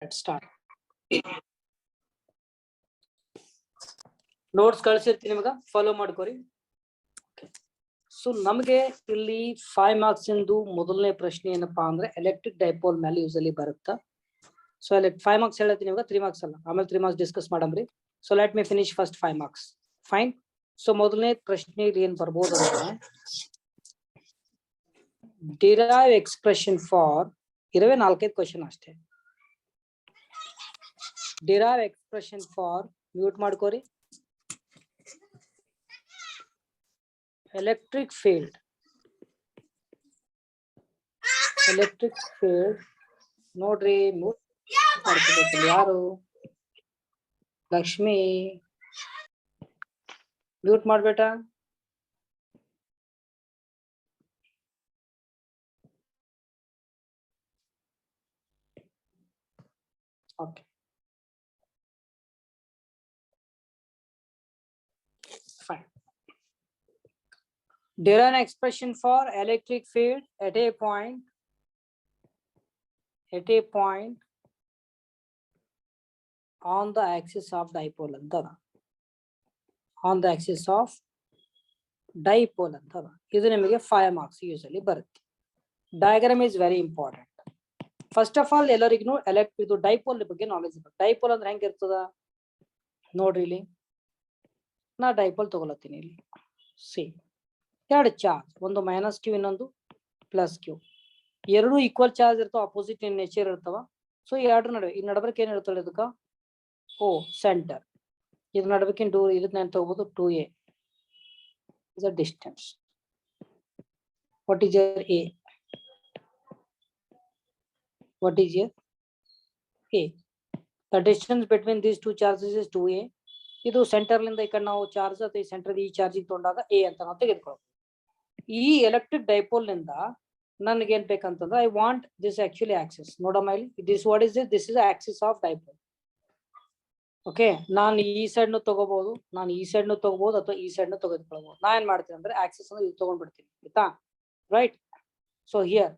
Let's start. Notes ಕಳಿಸಿರ್ತೀನಿ ನಿಮಗೆ follow ಮಾಡ್ಕೊರಿ. So ನಮಗೆ ಇಲ್ಲಿ 5 ಮಾರ್ಕ್ಸ್ ಇಂದು ಮೊದಲನೇ ಪ್ರಶ್ನೆ ಏನಪ್ಪಾ ಅಂದ್ರೆ ಎಲೆಕ್ಟ್ರಿಕ್ ಡೈಪೋಲ್ ಮೇಲೆ ಯೂಸಲಿ ಬರುತ್ತೆ. ಸೊ 5 ಮಾರ್ಕ್ಸ್ ಹೇಳ್ತೀನಿ ನಿಮಗೆ, 3 ಮಾರ್ಕ್ಸ್ ಅಲ್ಲ, ಆಮೇಲೆ 3 ಮಾರ್ಕ್ಸ್ ಡಿಸ್ಕಸ್ ಮಾಡಮ್ರಿ. So let me finish first 5 marks. Fine. So ಮೊದಲನೇ ಪ್ರಶ್ನೆ ಏನ್ ಬರ್ಬೋದು ಅಂದ್ರೆ ಡಿರೈವ್ ಎಕ್ಸ್ಪ್ರೆಷನ್ ಫಾರ್ 24 ಕ್ವೆಶ್ಚನ್ ಅಷ್ಟೇ. ಡಿರೈವ್ ಎಕ್ಸ್ಪ್ರೆಷನ್ ಫಾರ್ ಮ್ಯೂಟ್ ಮಾಡ್ಕೋರಿ. ಎಲೆಕ್ಟ್ರಿಕ್ ಫೀಲ್ಡ್ ನೋಡ್ರಿ, ಯಾರು ಲಕ್ಷ್ಮಿ ಮ್ಯೂಟ್ ಮಾಡ್ಬೇಟ. Okay fine. Derive an expression for electric field at a point on the axis of dipole antara. On the axis of dipole antara. Idu nimage 5 marks usually barutte. Diagram is very important. First of all, ellarigu ಇದು dipole ಬಗ್ಗೆ knowledge ಇರಬೇಕು. Dipole ಅಂದ್ರೆ ಹೆಂಗೆ ಇರ್ತದ ನೋಡ್ರಿ. ಇಲ್ಲಿ ನಾ dipole ತಗೊಳತ್ತೀನಿ. ಇಲ್ಲಿ ಸಿ ಎರಡು ಚಾರ್ಜ್, ಒಂದು ಮೈನಸ್ ಕ್ಯೂ ಇನ್ನೊಂದು ಪ್ಲಸ್ ಕ್ಯೂ, ಎರಡು ಈಕ್ವಲ್ ಚಾರ್ಜ್ ಇರ್ತಾವ, ಅಪೋಸಿಟ್ ಇನ್ ನೇಚರ್ ಇರ್ತಾವ. ಸೊ ಎರಡು ನಡುವೆ ಈ ನಡಬರ್ಕ್ ಏನ್ ಇರ್ತದೆ ಇದಕ್ಕ ಓ ಸೆಂಟರ್. ಇದ್ರ ನಡಬೇಕಿನ್ ಇದನ್ನ ಏನ್ ತಗೋಬಹುದು 2a is a distance. What is your a? What is your a? The distance between these two charges is 2a. ಇದು ಸೆಂಟರ್ ಲಿಂದ ಈ ಕಡೆ ನಾವು ಚಾರ್ಜ್ ಅಥವಾ ಈ ಸೆಂಟರ್ ಈ ಚಾರ್ಜಿಂಗ್ ತಗೊಂಡಾಗ ಎ ಅಂತ ನಾವು ತೆಗೆದುಕೊಳ್ಳೋದು. ಈ ಎಲೆಕ್ಟ್ರಿಕ್ ಡೈಪೋಲ್ ನಿಂದ ನನಗೆ ಏನ್ ಬೇಕಂತಂದ್ರೆ I want this actually axis. ನೋಡಮ್ಮ ಇಲ್ಲಿ this what is this is axis of dipole. Okay, ನಾನು ಈ ಸೈಡ್ ನು ತಗೋಬಹುದು, ಅಥವಾ ಈ ಸೈಡ್ ನು ತೆಗೆದುಕೊಳ್ಳಬಹುದು. ನಾ ಏನ್ ಮಾಡ್ತೀನಿ ಅಂದ್ರೆ ಆಕ್ಸಿಸ್ ಅನ್ನು ಇದು ತಗೊಂಡ್ಬಿಡ್ತೀನಿ, ಆಯ್ತಾ? Right. So here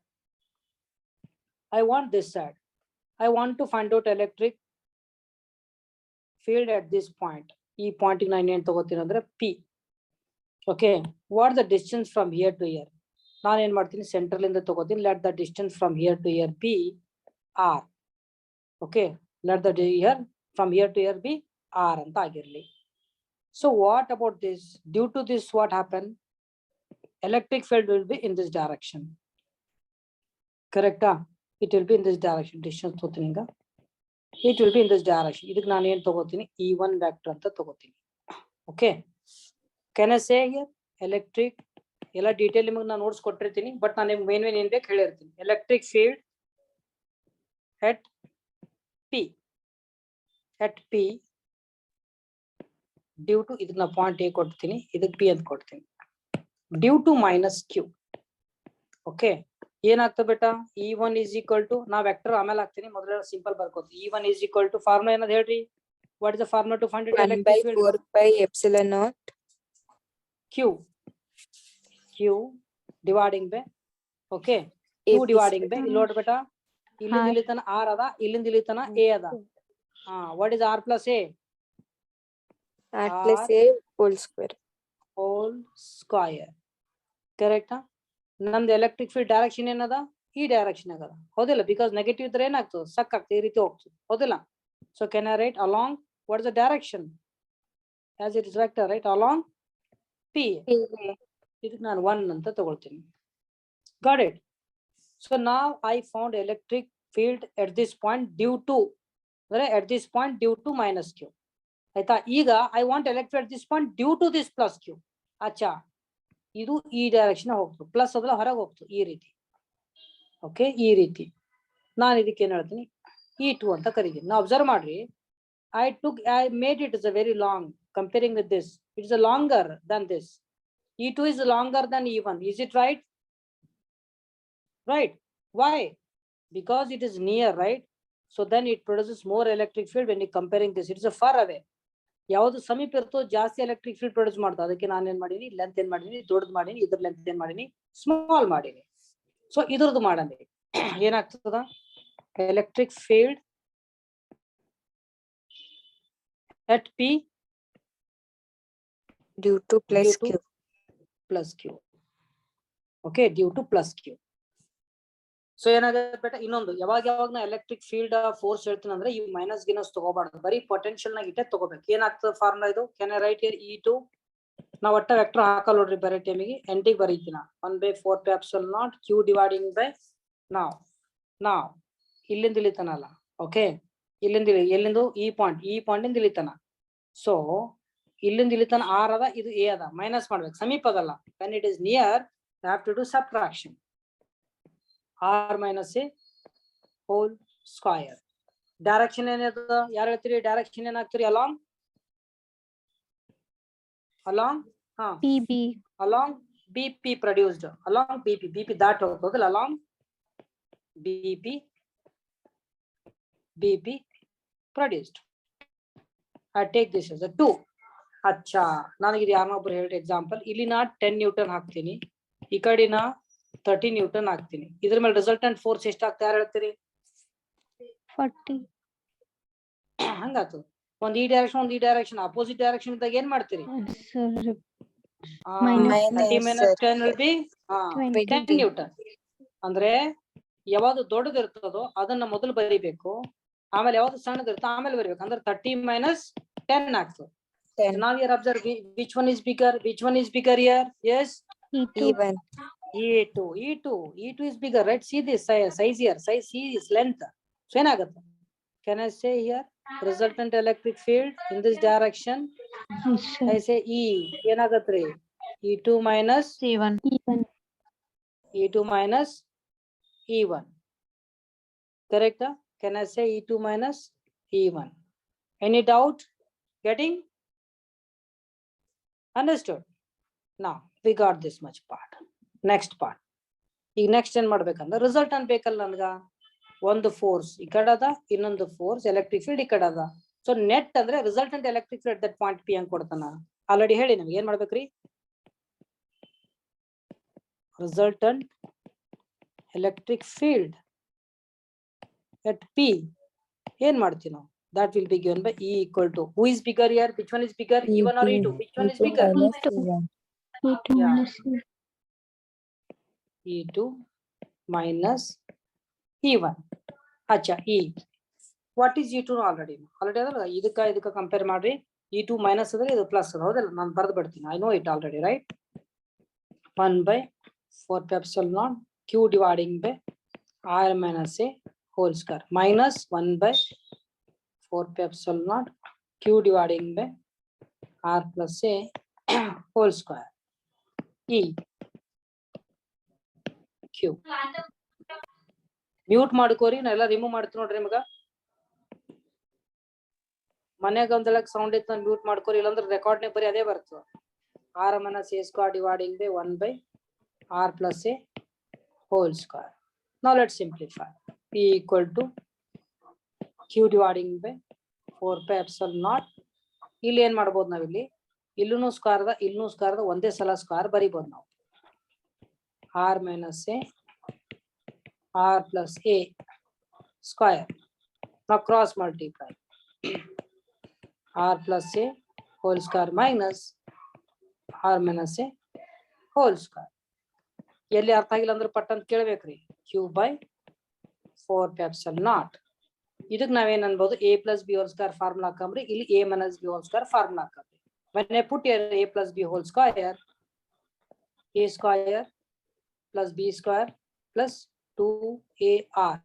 I want this side. I want to find out electric field at this point. ಈ ಪಾಯಿಂಟ್ ನಾನು ಏನ್ ತಗೋತೀನಿ ಅಂದ್ರೆ P. Okay, what the distance from here to here? ನಾನು ಏನ್ ಮಾಡ್ತೀನಿ, ಸೆಂಟರ್ ಲಿಂದ ತಗೋತೀನಿ. Let the distance from here to here be R. Okay, let the here from here to here be R ಅಂತ ಆಗಿರ್ಲಿ. So what about this? Due to this what happen? Electric field will be in this direction. ಕರೆಕ್ಟಾ? It will be in this direction. Distance ತಗೋತೀನಿ ಈಗ. It will be in this direction. ಇದಕ್ಕೆ ನಾನು ಏನು ತಗೋತೀನಿ, E1 vector ಅಂತ ತಗೋತೀನಿ. Okay, can I say here electric ಎಲ್ಲ ಡೀಟೇಲ್ ನಿಮಗೆ ನಾನು ನೋಟ್ಸ್ ಕೊಟ್ಟಿರ್ತೀನಿ, ಬಟ್ ನಾನು ನಿಮ್ಗೆ ಮೇನ್ ಏನ್ ಬೇಕು ಹೇಳಿರ್ತೀನಿ. Electric field at P due to, ಇದಕ್ಕೆ ನಾನು ಪಾಯಿಂಟ್ ಎ ಕೊಡ್ತೀನಿ, ಇದಕ್ಕೆ P ಅಂತ ಕೊಡ್ತೀನಿ, due to minus q. Okay, ಏನಾಗ್ತದೆ ಬೇಟ? E1 is equal to, ನಾ ವೆಕ್ಟರ್ ಆಮೇಲೆ ಹಾಕ್ತೀನಿ, ಮೊದಲ ಸಿಂಪಲ್ ಬರ್ಕೋತೀನಿ. E1 is equal to formula ಏನದ ಹೇಳ್ರಿ? What is the formula to find it? 1/4 pi epsilon naught Q dividing by, okay, Q dividing by. ಇಲ್ಲಿ ನೋಡಿ ಬೇಟ, ಇಲ್ಲಿಂದ ಇಲ್ಲಿ ತನ R ಅದ, ಇಲ್ಲಿಂದ ಇಲ್ಲಿ ತನ A ಅದ. what is R plus A? R plus A whole square. ಕರೆಕ್ಟಾ? ನಮ್ದು ಎಲೆಕ್ಟ್ರಿಕ್ ಫೀಲ್ಡ್ ಡೈರೆಕ್ಷನ್ ಏನದ? ಈ ಡೈರೆಕ್ಷನ್ ಆಗದ, ಹೌದಿಲ್ಲ? ಬಿಕಾಸ್ ನೆಗೆಟಿವ್ ಇದ್ರೆ ಏನಾಗ್ತದೆ, ಸಕ್ ಆಗ್ತದೆ, ಈ ರೀತಿ ಹೋಗ್ತದೆ, ಹೌದಿಲ್ಲ? So can I write along what is the direction as it is vector, right? Along P. ಇದಕ್ಕೆ ನಾನು 1 ಅಂತ ತಗೊಳ್ತೀನಿ. Got it? ಸೊ ನಾವ್ I found electric field at this point due to, ಅಂದ್ರೆ at this point due to minus q, ಆಯ್ತಾ? ಈಗ I want electric at this point due to this plus q. ಅಚ್ಚಾ, ಇದು ಈ ಡೈರೆಕ್ಷನ್ ಹೋಗ್ತದೆ, plus ಅದಲ್ಲ ಹೊರಗೆ ಹೋಗ್ತದೆ, ಈ ರೀತಿ. ಓಕೆ, ಈ ರೀತಿ ನಾನು ಇದಕ್ಕೆ ಏನ್ ಹೇಳ್ತೀನಿ, E2 ಅಂತ ಕರೀತೀನಿ. ನಾವು ಅಬ್ಸರ್ವ್ ಮಾಡ್ರಿ, I made it is a very long comparing with this. It is a longer than this. E2 is longer than E1. Is it right? Right. Why? Because it is near, right? So then it produces more electric field when you comparing this. It is a far away. ಯಾವುದು ಸಮೀಪ ಇರ್ತೋ ಜಾಸ್ತಿ electric field produce ಮಾಡ್ತಾ. ಅದಕ್ಕೆ ನಾನು ಏನ್ ಮಾಡೀನಿ, length ಏನ್ ಮಾಡೀನಿ, ದೊಡ್ಡದು ಮಾಡೀನಿ. ಇದ್ರ ಲೆಂತ್ ಏನ್ ಮಾಡೀನಿ, ಸ್ಮಾಲ್ ಮಾಡೀನಿ. ಸೊ ಇದ್ರದ್ದು ಮಾಡಂడి ಏನಾಗ್ತದ, electric field at P due to plus due to Q. plus Q. Okay, due to plus Q. So ಏನಾಗುತ್ತೆ ಬೇಟ ಇನ್ನೊಂದು ಯಾವಾಗ ನಾ ಎಲೆಕ್ಟ್ರಿಕ್ ಫೀಲ್ಡ್ ಫೋರ್ಸ್ ಹೇಳ್ತೀನಿ ಅಂದ್ರೆ ಈ ಮೈನಸ್ ಗಿನಸ್ ತಗೋಬಾರ್ದು, ಬರೀ ಪೊಟೆನ್ಶಿಯಲ್ ನಾಗ ಇಟ್ಟೆ ತಗೋಬೇಕು. ಏನಾಗ್ತದೆ ಫಾರ್ಮುಲಾ ಇದು? Can I right here E2? ನಾವ್ ಒಟ್ಟ ವೆಕ್ಟರ್ ಹಾಕಲ್ ನೋಡ್ರಿ ಬರೀ ಟೈಮಿಗೆ ಎಂಟಿಗೆ ಬರೀತೀನ 1/4πε0 Q ಡಿವೈಡಿಂಗ್ ಬೈ ನಾವ್ ಇಲ್ಲಿಂದ ಇಳಿತಾನಲ್ಲ. ಓಕೆ, ಇಲ್ಲಿಂದ ಎಲ್ಲಿಂದ ಈ ಪಾಯಿಂಟ್ ಇಂದ ಇಳಿತಾನ. ಸೊ ಇಲ್ಲಿಂದ ಇಳಿತಾನ ಆರ್ ಅದ, ಇದು ಎ ಅದ, ಮೈನಸ್ ಮಾಡ್ಬೇಕು, ಸಮೀಪ ಅದಲ್ಲ. when it is near you have to do subtraction. r minus a whole square. Direction ಏನಿದೆ ಯಾರು ಹೇಳ್ತೀರಿ? ಡೈರೆಕ್ಷನ್ ಏನಾಗ್ತೀರಿ? Along PB. ಅಲಾಂಗ್ BP produced, along BP that ಹೋಗೋದಿಲ್ಲ, along BP produced. I take this as a 2. ಅಚ್ಚಾ, ನನಗೆ ಇದು ಯಾರನ್ನೊಬ್ರು ಹೇಳಿ example. ಇಲ್ಲಿ ನಾ 10 ನ್ಯೂಟನ್ ಹಾಕ್ತೀನಿ, ಈ ಕಡೆ ನಾ 30 ನ್ಯೂಟನ್ ಹಾಕ್ತೀನಿ. ಇದ್ರ ಮೇಲೆ ರಿಸಲ್ಟೆಂಟ್ ಫೋರ್ಸ್ ಎಷ್ಟಾಗ್ತಾ ಯಾರು ಹೇಳ್ತೀರಿ? 40. ಹಂಗಾತು. ಒಂದ್ ಈ ಡೈರೆಕ್ಷನ್, ಒಂದ್ ಈ ಡೈರೆಕ್ಷನ್, ಅಪೋಸಿಟ್ ಡೈರೆಕ್ಷನ್ ಇದ್ದಾಗ ಏನ್ ಮಾಡ್ತೀರಿ? Minus 30 minus 10 will be 10 Newton. ಅಂದ್ರೆ ಯಾವ್ದು ದೊಡ್ಡದಿರ್ತದೋ ಅದನ್ನ ಮೊದಲು ಬರಿಬೇಕು, ಆಮೇಲೆ ಯಾವ್ದು ಸಣ್ಣದಿರ್ತೋ ಆಮೇಲೆ ಬರಿಬೇಕು. ಅಂದ್ರೆ 30 minus 10 ಆಗ್ತದೆ. So now you observe which one is bigger? Which one is bigger here? Yes, E1. E2 is bigger, right? See this size here, size C is length. So ಏನಾಗುತ್ತೆ? Can I say here resultant electric field in this direction? I say E ಏನಾಗತ್ರಿ? E2 minus E1. Correct? Can I say E2 minus E1? Any doubt? Getting understood? Now we got this much part. Next part. ಈಗ next ಏನ್ ಮಾಡ್ಬೇಕಂದ್ರೆ resultant ಬೇಕಲ್ಲ ನನ್ಗ. ಒಂದು force ಈ ಕಡೆ ಅದ, ಇನ್ನೊಂದು ಫೋರ್ಸ್ ಎಲೆಕ್ಟ್ರಿಕ್ ಫೀಲ್ಡ್ ಈ ಕಡೆ ಅದ. ಸೊ ನೆಟ್ ಅಂದ್ರೆ resultant electric field that point P ಅಂತ ಕೊಡ್ತಾನ. ಆಲ್ರೆಡಿ ಹೇಳಿ ನಮ್ಗೆ ಏನ್ ಮಾಡ್ಬೇಕ್ರಿ? Resultant electric field at P ಏನ್ ಮಾಡ್ತೀವಿ ನಾವು? That will be given by E equal to, who is bigger here? Which one is bigger? E1 or E2? Which one is bigger? E2 minus E1. ಅಚ್ಚಾ, E. What is E2 already ಅದಲ್ಲ, ಇದಕ್ಕ compare ಮಾಡ್ರಿ. E2 minus ಅದ್ರೆ ಇದು plus ಅದ, ಹೌದಲ್ಲ? ನಾನು ಬರ್ದು ಬಿಡ್ತೀನಿ. I know it already, right? 1/4πε0 Q dividing by R minus a whole square minus 1/4πε0 Q dividing by R plus a whole square. E Q. Mute ಮಾಡ್ಕೋರಿ, ನಾ ಎಲ್ಲ ರಿಮೂವ್ ಮಾಡ್ತೀನಿ ನೋಡ್ರಿ. ನಿಮಗ ಮನ್ಯಾಗ ಒಂದೆಲ್ಲ ಸೌಂಡ್ ಇತ್ತು ಮ್ಯೂಟ್ ಮಾಡ್ಕೋರಿ, ಇಲ್ಲಾಂದ್ರೆ ರೆಕಾರ್ಡ್ನೇ ಬರೀ ಅದೇ ಬರ್ತದೆ. R minus a square dividing by 1/R plus a whole square. Now let's simplify. P equal to Q dividing by 4πε0. ಇಲ್ಲಿ ಏನ್ ಮಾಡ್ಬೋದು ನಾವಿಲ್ಲಿ? ಇಲ್ಲೂ ಸ್ಕ್ವೇರ್ ಅದ, ಇಲ್ಲೂ ಸ್ಕ್ವೇರ್ ಅದ, ಒಂದೇ ಸಲ ಸ್ಕ್ವೇರ್ ಬರಿಬೋದು ನಾವು. R minus a R plus a square. Now cross multiply. R plus a whole square minus R minus a whole square. ಎಲ್ಲಿ ಅರ್ಥ ಆಗಿಲ್ಲ ಅಂದ್ರೆ ಪಟ್ ಅಂತ ಕೇಳ್ಬೇಕ್ರಿ. Q by 4πε0. ಇದಕ್ ನಾವೇನ್ ಅನ್ಬೋದು? A plus B whole square formula ಹಾಕಂಬ್ರಿ. ಇಲ್ಲಿ A minus B whole square formula ಹಾಕಂಬ್ರಿ. when I put here A plus B whole square, A square plus B square plus 2AR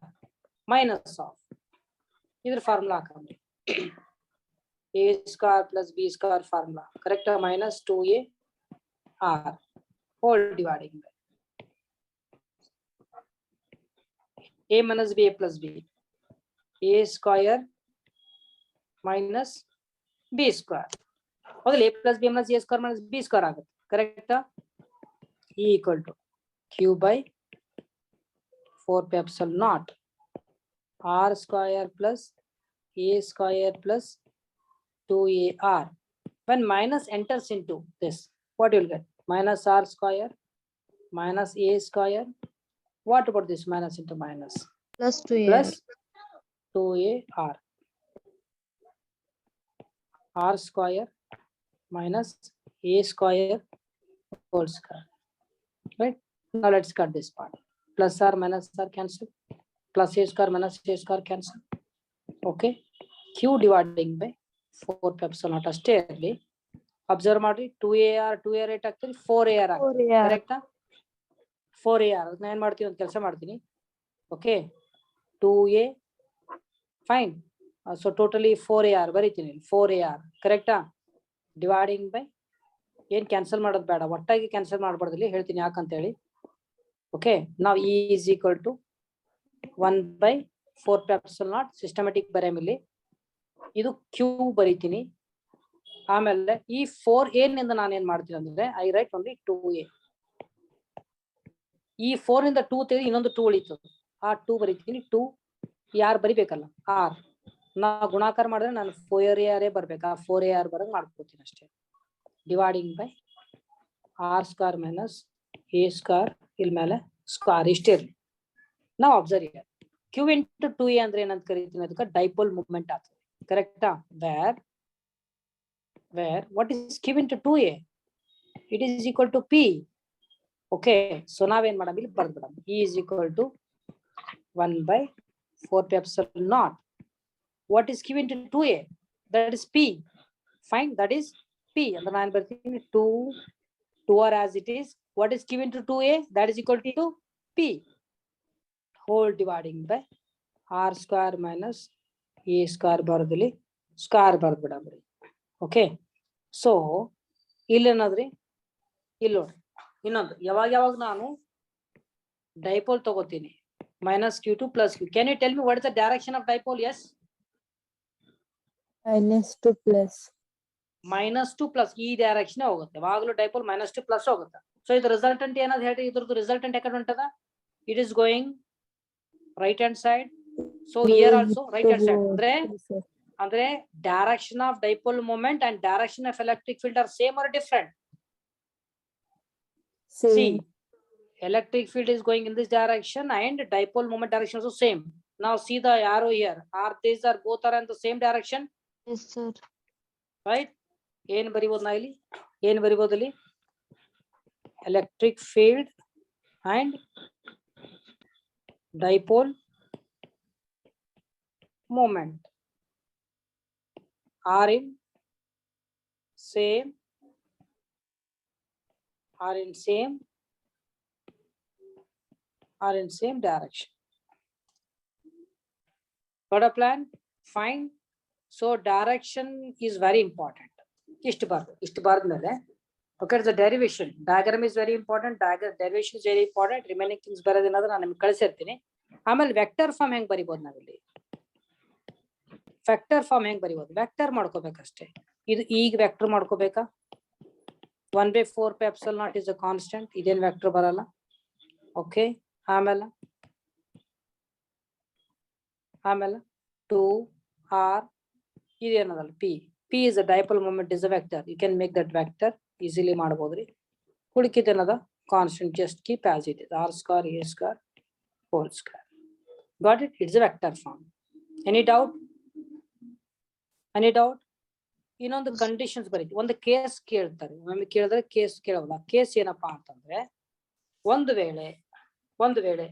minus of ಇದ್ರ formula ಹಾಕಂಬ್ರಿ. A square plus B square formula correct, minus 2AR whole dividing by A minus B, A plus B. A square minus B square. ಹೌದಲ್ಲ? A plus B minus A square minus B square ಆಗುತ್ತೆ. ಕರೆಕ್ಟಾ? E equal to Q by 4πε0 R square plus A square plus 2AR. When minus enters into this, what you will get? Minus R square minus A square. What about this minus into minus? Plus 2A. Plus 2AR. r square minus a square whole square, right? Now let's cut this part. Plus r minus r cancel. Plus a square minus a square cancel. Okay. Q dividing by 4 pi epsilon naught ಅಷ್ಟೇ ಇರಲಿ. Observe ಮಾಡ್ರಿ 2ar 2ar eight ಆಗ್ತದೆ 4ar ಆಗ್ತದೆ 4ar. ಕರೆಕ್ಟಾ 4ar ಅದನ್ನ ಏನ್ ಮಾಡ್ತೀವಿ ಒಂದು ಕೆಲಸ ಮಾಡ್ತೀನಿ okay 2a fine so totally 4ar ಬರೀತೀನಿ 4ar ಕರೆಕ್ಟಾ ಡಿವೈಡಿಂಗ್ ಬೈ ಏನ್ ಕ್ಯಾನ್ಸಲ್ ಮಾಡೋದು ಬೇಡ ಒಟ್ಟಾಗಿ ಕ್ಯಾನ್ಸಲ್ ಮಾಡಬಾರ್ದಲ್ಲಿ ಹೇಳ್ತೀನಿ ಯಾಕಂತ ಹೇಳಿ ಓಕೆ ನಾವು e is equal to 1 by 4 pi epsilon naught systematic ಬರೆಯಮಿಲ್ಲಿ ಇದು q ಬರೀತೀನಿ ಆಮೇಲೆ ಈ 4a ನಿಂದ ನಾನು ಏನ್ ಮಾಡ್ತೀನಿ ಅಂದ್ರೆ ಐ ರೈಟ್ ಓನ್ಲಿ 2a ಈ 4 ಇಂದ 2 ತೆಗೆದು ಇನ್ನೊಂದು 2 ಉಳಿತು ಆ 2 ಬರೀತೀನಿ 2 ಯಾರು ಬರಿಬೇಕಲ್ಲ r ನಾ ಗುಣಾಕಾರ ಮಾಡಿದ್ರೆ ನಾನು 4ar ಬರ್ಬೇಕು ಆ 4ar ಬರಂಗ್ ಮಾಡ್ಕೊತೀನಿ ಅಷ್ಟೇ dividing by r square minus a square ಇಲ್ಲಿ ಮೇಲೆ ಸ್ಕ್ವೇರ್ ಇಷ್ಟೇ ಇರಲಿ ನಾವು ಅಬ್ಸರ್ವ್ q into 2a ಅಂದ್ರೆ ಏನಂತ ಕರಿತೀನಿ ಅದಕ್ಕೆ ಡೈಪೋಲ್ ಮೂವ್ಮೆಂಟ್ ಆಗ್ತದೆ ಕರೆಕ್ಟಾ where what is q into 2a it is equal to p okay so ನಾವೇನ್ ಮಾಡಮ್ ಇಲ್ಲಿ ಬರ್ದ್ ಬಿಡಮ್ e is equal to 1 by 4 pi epsilon naught what is q into 2a that is p fine that is p ಅಂದ್ರೆ ನಾನು ಬರ್ತೀನಿ 2r as it is what is q into 2a that is equal to p whole dividing by r square minus a square ಬರೋದಲ್ಲಿ square ಬರ್ದ್ ಬಿಡಮ್ರಿ okay so ಇಲ್ಲೇನಾದ್ರಿ ಇಲ್ಲಿ ನೋಡ್ರಿ ಇನ್ನೊಂದು ಯಾವಾಗ ನಾನು ಡೈಪೋಲ್ ತಗೋತೀನಿ minus q2 plus q can you tell me what is the direction of dipole yes -2 plus -2 plus ಈ ಡೈರೆಕ್ಷನ್ ಹೋಗುತ್ತೆ ಯಾವಾಗಲೂ ಡೈಪೋಲ್ -2 plus ಹೋಗುತ್ತೆ ಸೊ ಇದು ರಿಸಲ್ಟೆಂಟ್ ಏನಾದ್ರು ಹೇಳಿ ಇದ್ರದ್ದು ರಿಸಲ್ಟೆಂಟ್ ಯಾಕಡೆ ಹೊಂಟದ it is going right hand side so here also right hand side ಅಂದ್ರೆ direction of dipole moment and direction of electric field are same or different see electric field is going in this direction and dipole moment direction also same now see the arrow here are these are both are in the same direction yes sir right ಏನ್ ಬರಿಬಹುದು ನಾ ಇಲ್ಲಿ ಏನ್ ಬರಿಬಹುದು ಇಲ್ಲಿ electric field and dipole moment are in same direction got a plan fine so direction is very important ಇಷ್ಟು ಬಾರ್ದ ಮೇಲೆ okay the derivation diagram is very important derivation is very important remaining things ಬರೋದೇನಾದ್ರೂ ನಾನು ನಿಮಗೆ ಕಳಿಸಿರ್ತೀನಿ ಆಮೇಲೆ vector form ಹೆಂಗ್ ಬರಿಬಹುದು ನಾವಿಲ್ಲಿ vector form ಹೆಂಗ್ ಬರಿಬಹುದು vector ಮಾಡ್ಕೋಬೇಕಷ್ಟೇ ಇದು ಈಗ vector ಮಾಡ್ಕೋಬೇಕಾ 1 by 4 pi epsilon naught is a constant ಇದೇನ್ ವೆಕ್ಟರ್ ಬರಲ್ಲ ಓಕೆ ಆಮೇಲೆ 2r ಇದೇನದಲ್ಲ p is a dipole moment is a vector you can make that vector easily ಮಾಡಬಹುದ್ರಿ ಉಳಿಕಿದೇನದ constant just keep as it is r square a square whole square got it it's a vector form any doubt ಇನ್ನೊಂದು conditions ಬರೀತಿ ಒಂದು case ಕೇಳ್ತಾರೆ ನಮಗೆ ಕೇಳಿದ್ರೆ case ಕೇಳೋಲ್ಲ case ಏನಪ್ಪಾ ಅಂತಂದ್ರೆ ಒಂದು ವೇಳೆ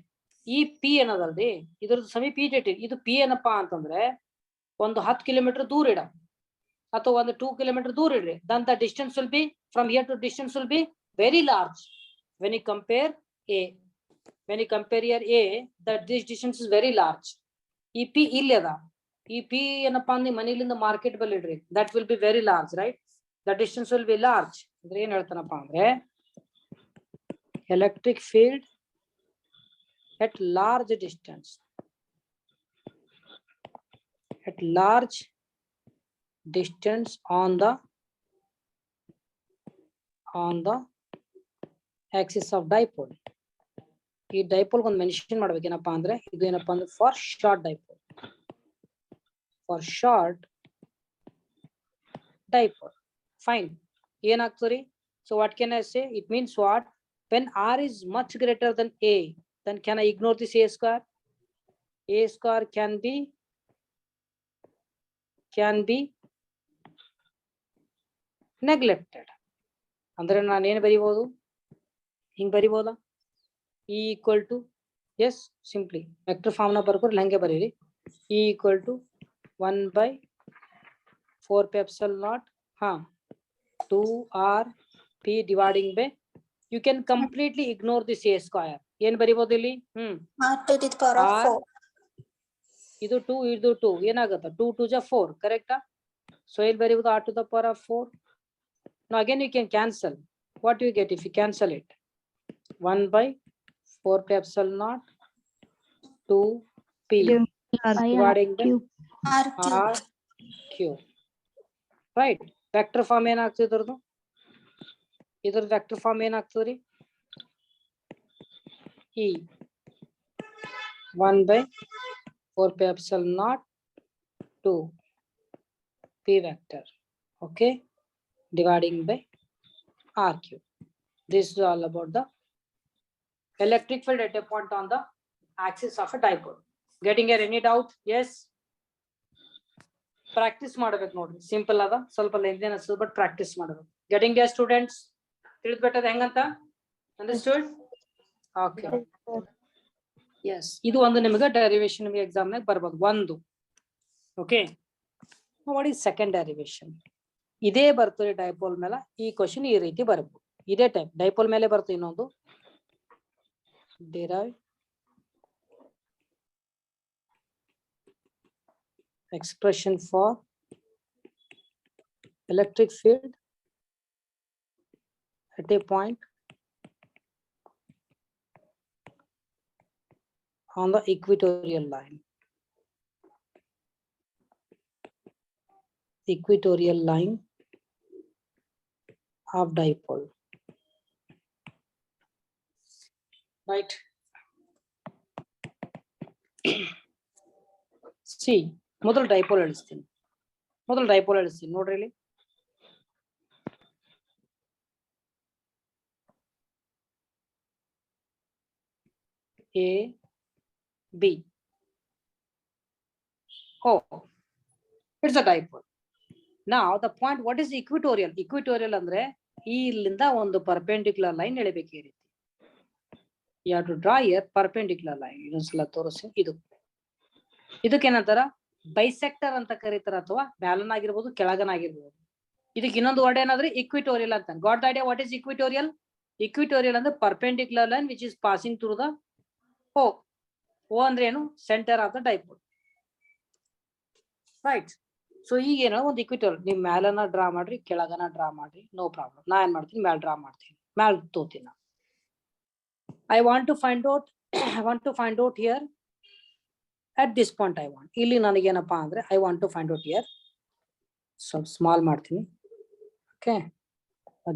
ಈ ಪಿ ಏನದಲ್ರಿ ಇದ್ರದ್ದು ಸಮೀಪ ಇದು ಪಿ ಏನಪ್ಪಾ ಅಂತಂದ್ರೆ ಒಂದು 10 ಕಿಲೋಮೀಟರ್ ದೂರ ಇಡ ಅಥವಾ ಒಂದು 2 ಕಿಲೋಮೀಟರ್ ದೂರ ಇಡ್ರಿ then the distance will be from here to distance will be very large when you compare here a that this distance is very large ಈ ಪಿ ಇಲ್ಲಿ ಅದ ಈ ಪಿ ಏನಪ್ಪಾ ಅಂದ್ರೆ ಮನೆಯಿಂದ ಮಾರ್ಕೆಟ್ ಬಲ್ಲಿ ಇಡ್ರಿ that will be very large right the distance will be large ಅಂದ್ರೆ ಏನ್ ಹೇಳ್ತಾನಪ್ಪ ಅಂದ್ರೆ electric field at large distance on the axis of dipole ಈ ಡೈಪೋಲ್ ಒಂದು ಮೆನ್ಷನ್ ಮಾಡ್ಬೇಕೇನಪ್ಪಾ ಅಂದ್ರೆ ಇದು ಏನಪ್ಪಾ ಅಂದ್ರೆ for short dipole fine ಏನಾಗ್ತದ್ರಿ so what can I say it means what when r is much greater than a then can I ignore this a square can be neglected. ಅಂದ್ರೆ ನಾನು ಏನು ಬರಿಬಹುದು, ಹಿಂಗ್ ಬರಿಬೋದಾ, E equal to, yes, simply vector form ನ ಬರ್ಕೋರಿ ಹಂಗೆ ಬರೀರಿ. E equal to 1 by 4 pi epsilon naught 2 R P dividing by, you can completely ignore this A square. ಏನ್ ಬರಿಬಹುದು ಇಲ್ಲಿ? R to the power of 4. ಇದು 2 ಇದು 2 ಏನಾಗುತ್ತೆ? 2 2 ಜಾ 4, ಕರೆಕ್ಟಾ? ಸೊ ಇಲ್ಲಿ ಬರಿಬಹುದು R to the power of 4. Now again you can cancel. What do you get if you cancel it? 1 by 4 pi epsilon naught 2 P dividing by R cube. R cube. Right? Vector form ಏನಾಗ್ತದೆ ಇದ್ರದ್ದು? ಇದ್ರ vector form ಏನಾಗ್ತದೆ ರೀ? E 1 by 4 pi epsilon naught 2 P vector, okay, dividing by R cube. This is all about the electric field at a point on the axis of a dipole. Getting here any doubt? Yes. Practice ಮಾಡಬೇಕು ನೋಡ್ರಿ, simple ಅದ, ಸ್ವಲ್ಪ ಲೆಂಥಿ ಅನ್ಸುತ್ತೆ but practice ಮಾಡಬೇಕು. Getting there students? ತಿಳಿದ್ ಬಿಟ್ಟದ ಹೆಂಗಂತ? Understood? Okay. Yes, ಇದು ಒಂದು ನಿಮಗೆ derivation ನಿಮಗೆ ಎಕ್ಸಾಮ್ ನಾಗ ಬರ್ಬೋದು ಒಂದು. Okay. What is second derivation? ಇದೇ ಬರ್ತದೆ ಡೈಪೋಲ್ ಮೇಲೆ, ಈ ಕ್ವಶನ್ ಈ ರೀತಿ ಬರ್ಬೋದು. ಇದೇ ಟೈಪ್ ಡೈಪೋಲ್ ಮೇಲೆ ಬರ್ತದೆ ಇನ್ನೊಂದು derive expression for electric field at a point on the equatorial line. Equatorial line of dipole. Right? See, ಮೊದಲು ಡೈಪೋಲ್ ಎಳಿಸ್ತೀನಿ, ನೋಡ್ರಿ ಇಲ್ಲಿ. A B. Oh, it's a dipole. Now the point, what is equatorial? Equatorial ಅಂದ್ರೆ ಇಲ್ಲಿಂದ ಒಂದು perpendicular line ಎಳಿಬೇಕು ಈ ರೀತಿ. You have to draw a perpendicular line. ಇನ್ನೊಂದ್ಸಲ ತೋರಿಸಿ. ಇದಕ್ಕೇನಂತಾರ ಬೈಸೆಕ್ಟರ್ ಅಂತ ಕರೀತಾರ, ಅಥವಾ ಬ್ಯಾಲನ್ ಆಗಿರ್ಬೋದು, ಕೆಳಗನ ಆಗಿರ್ಬೋದು. ಇದಕ್ಕೆ ಇನ್ನೊಂದು ವರ್ಡ್ ಏನಾದ್ರೆ ಇಕ್ವಿಟೋರಿಯಲ್ ಅಂತ. Got the idea what is equatorial? Equatorial ಅಂದ್ರೆ perpendicular line which is passing through the O. O ಅಂದ್ರೆ ಏನು? Centre of the dipole. Right. So ಈಗ ಏನೋ ಒಂದು ಇಕ್ವಿಟೋರಿಯಲ್, ನೀವು ಮ್ಯಾಲನ ಡ್ರಾ ಮಾಡ್ರಿ, ಕೆಳಗನ ಡ್ರಾ ಮಾಡ್ರಿ, ನೋ ಪ್ರಾಬ್ಲಮ್. ನಾ ಏನ್ ಮಾಡ್ತೀನಿ, ಮ್ಯಾಲ್ ಡ್ರಾ ಮಾಡ್ತೀನಿ, ಮ್ಯಾಲ್ ತೋತೀನಿ. I want to find out here at this point. I want ಇಲ್ಲಿ ನನಗೇನಪ್ಪಾ ಅಂದ್ರೆ I want to find out here. ಸ್ವಲ್ಪ ಸ್ಮಾಲ್ ಮಾಡ್ತೀನಿ. ಓಕೆ,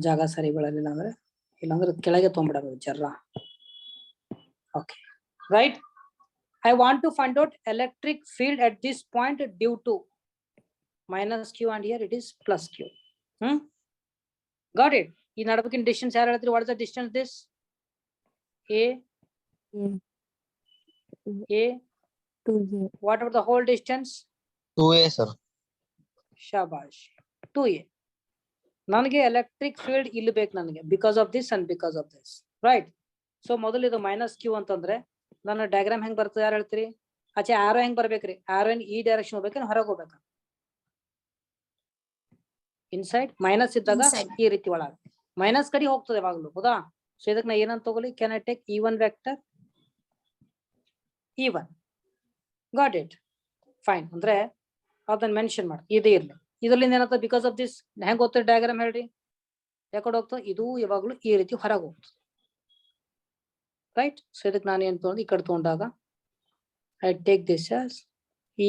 ಜಾಗ ಸರಿ ಬೀಳಲಿಲ್ಲ ಅಂದ್ರೆ, ಇಲ್ಲಾಂದ್ರೆ ಕೆಳಗೆ ತೊಗೊಂಡ್ಬಿಡಬೇಕು ಜರ್ರ. Okay, right. I want to find out electric field at this point due to minus q and here it is plus q. Got it? ಈ ನಡುವಿನ ಡಿಸ್ಟೆನ್ಸ್ ಯಾರು ಹೇಳ್ತೀರಿ? What is the distance this? A to what about the whole distance? 2A sir. Shabash, 2A. ನನಗೆ electric field ಇಲ್ಲಿ ಬೇಕು ನನಗೆ, because of this and because of this, right? So ಮೊದಲು ಇದು ಮೈನಸ್ ಕ್ಯೂ ಅಂತಂದ್ರೆ ನನ್ನ ಡಯಾಗ್ರಾಮ್ ಹೆಂಗ್ ಬರ್ತದೆ ಯಾರು ಹೇಳ್ತೀರಿ? ಆಚೆ ಆರೋ ಹೆಂಗ್ ಬರ್ಬೇಕ್ರಿ? ಆರೋ ಈ ಡೈರೆಕ್ಷನ್ ಹೋಗ್ಬೇಕೇನು ಹೊರಗೆ ಹೋಗ್ಬೇಕ? ಇನ್ಸೈಡ್. ಮೈನಸ್ ಇದ್ದಾಗ ಈ ರೀತಿ ಒಳಗೆ ಮೈನಸ್ ಕಡೆ ಹೋಗ್ತದೆ ಯಾವಾಗ್ಲೂ, ಹೌದಾ? ಸೊ ಇದಕ್ಕೆ ನಾ ಏನಂತ ತಗೊಳ್ಳಿ? Can I take E1 vector? E1. Got it? Fine. ಅಂದ್ರೆ ಅದನ್ನ ಮೆನ್ಷನ್ ಮಾಡಿ, ಇದೇ ಇರ್ಲಿ. ಇದ್ರಲ್ಲಿಂದ ಏನಾಗ್ತದೆ? ಬಿಕಾಸ್ ಆಫ್ ದಿಸ್ ಹೆಂಗ್ ಹೋಗ್ತದೆ ಡಯಾಗ್ರಾಮ್ ಹೇಳ್ರಿ? ಯಾಕಡೆ ಹೋಗ್ತದೆ? ಇದು ಯಾವಾಗ್ಲೂ ಈ ರೀತಿ ಹೊರಗೆ ಹೋಗ್ತದೆ, ರೈಟ್? ಸೊ ಇದಕ್ಕೆ ನಾನು ಏನ್ ತಗೊಂಡು ಈ ಕಡೆ ತಗೊಂಡಾಗ I take this as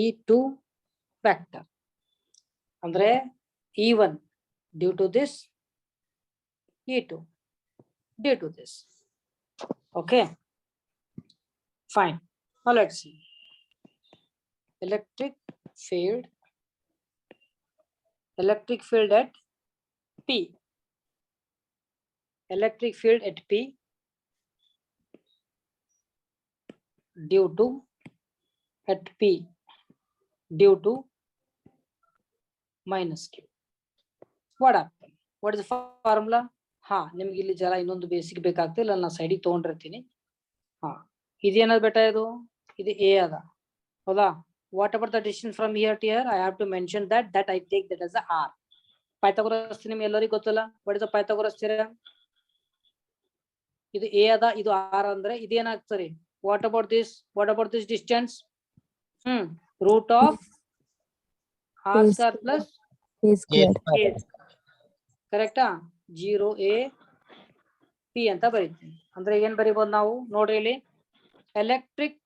E2 vector. ಅಂದ್ರೆ E1 due to this, E2 due to this. Okay, fine. Now let's see. Electric field at P. Electric field at P due to minus Q. What happened? What is formula? ಹಾ, ನಿಮ್ಗೆ ಇಲ್ಲಿ ಜರ ಇನ್ನೊಂದು basic ಬೇಕಾಗ್ತಿಲ್ಲ, ನಾನು ಸೈಡಿಗೆ ತಗೊಂಡಿರ್ತೀನಿ. ಹಾ, ಇದೇನದ ಬೇಟ, ಇದು A ಅದ, ಹೌದಾ? What about the distance from here to here? I have to mention that I take that as R. Pythagoras ನಿಮ್ಗೆ ಎಲ್ಲರಿಗೂ ಗೊತ್ತಲ್ಲ, what is the Pythagoras theorem? ಇದು ಎ ಅದ, ಇದು ಆರ್ ಅಂದ್ರೆ ಇದೇನಾಗ್ತದೆ? What about this distance? Root of R square plus A square. ಕರೆಕ್ಟಾ? 0a p ಅಂತ ಬರೀತೀವಿ. ಅಂದ್ರೆ ಏನ್ ಬರೀಬಹುದು ನಾವು ನೋಡ್ರಿ ಇಲ್ಲಿ, electric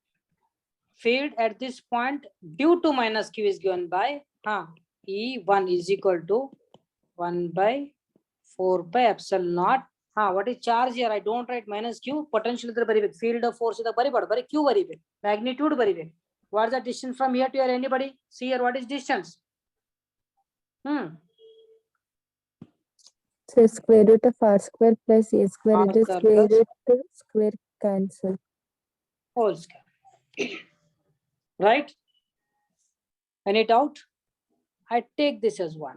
field at this point due to minus q is given by E1 is equal to 1 by 4 pi epsilon naught. What is charge here? I don't write minus q. Potential idre baribe, field of force idre baribadu, bari q baribe, magnitude baribe. What is the distance from here to here? Anybody see here? What is distance? So square root of r square plus a square R into square square plus root square cancel. whole square. Right? Any doubt? I take this as 1.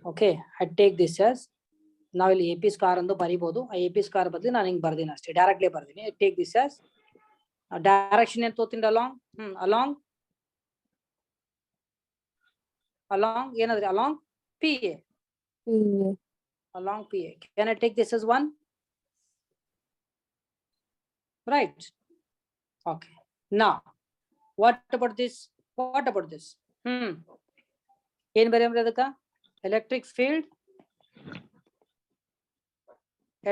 Okay, I take this as, now ಇಲ್ಲಿ AP square ಅಂದು ಬರಿಬಹುದು. ಆ AP square ಬದಲಿ ನಾನು ಹಿಂಗ್ ಬರ್ದೀನಿ ಅಷ್ಟೇ, directly ಬರ್ದೀನಿ. I take this as direction ಏನು ತೋತೀನಿ? along ಏನಾದ್ರಿ? along PA. Along PA. Can I take this as 1? Right. Okay. Now, what about this? ಏನ್ ಬರೆಯಂಬ್ರಿ ಅದಕ್ಕ? Electric field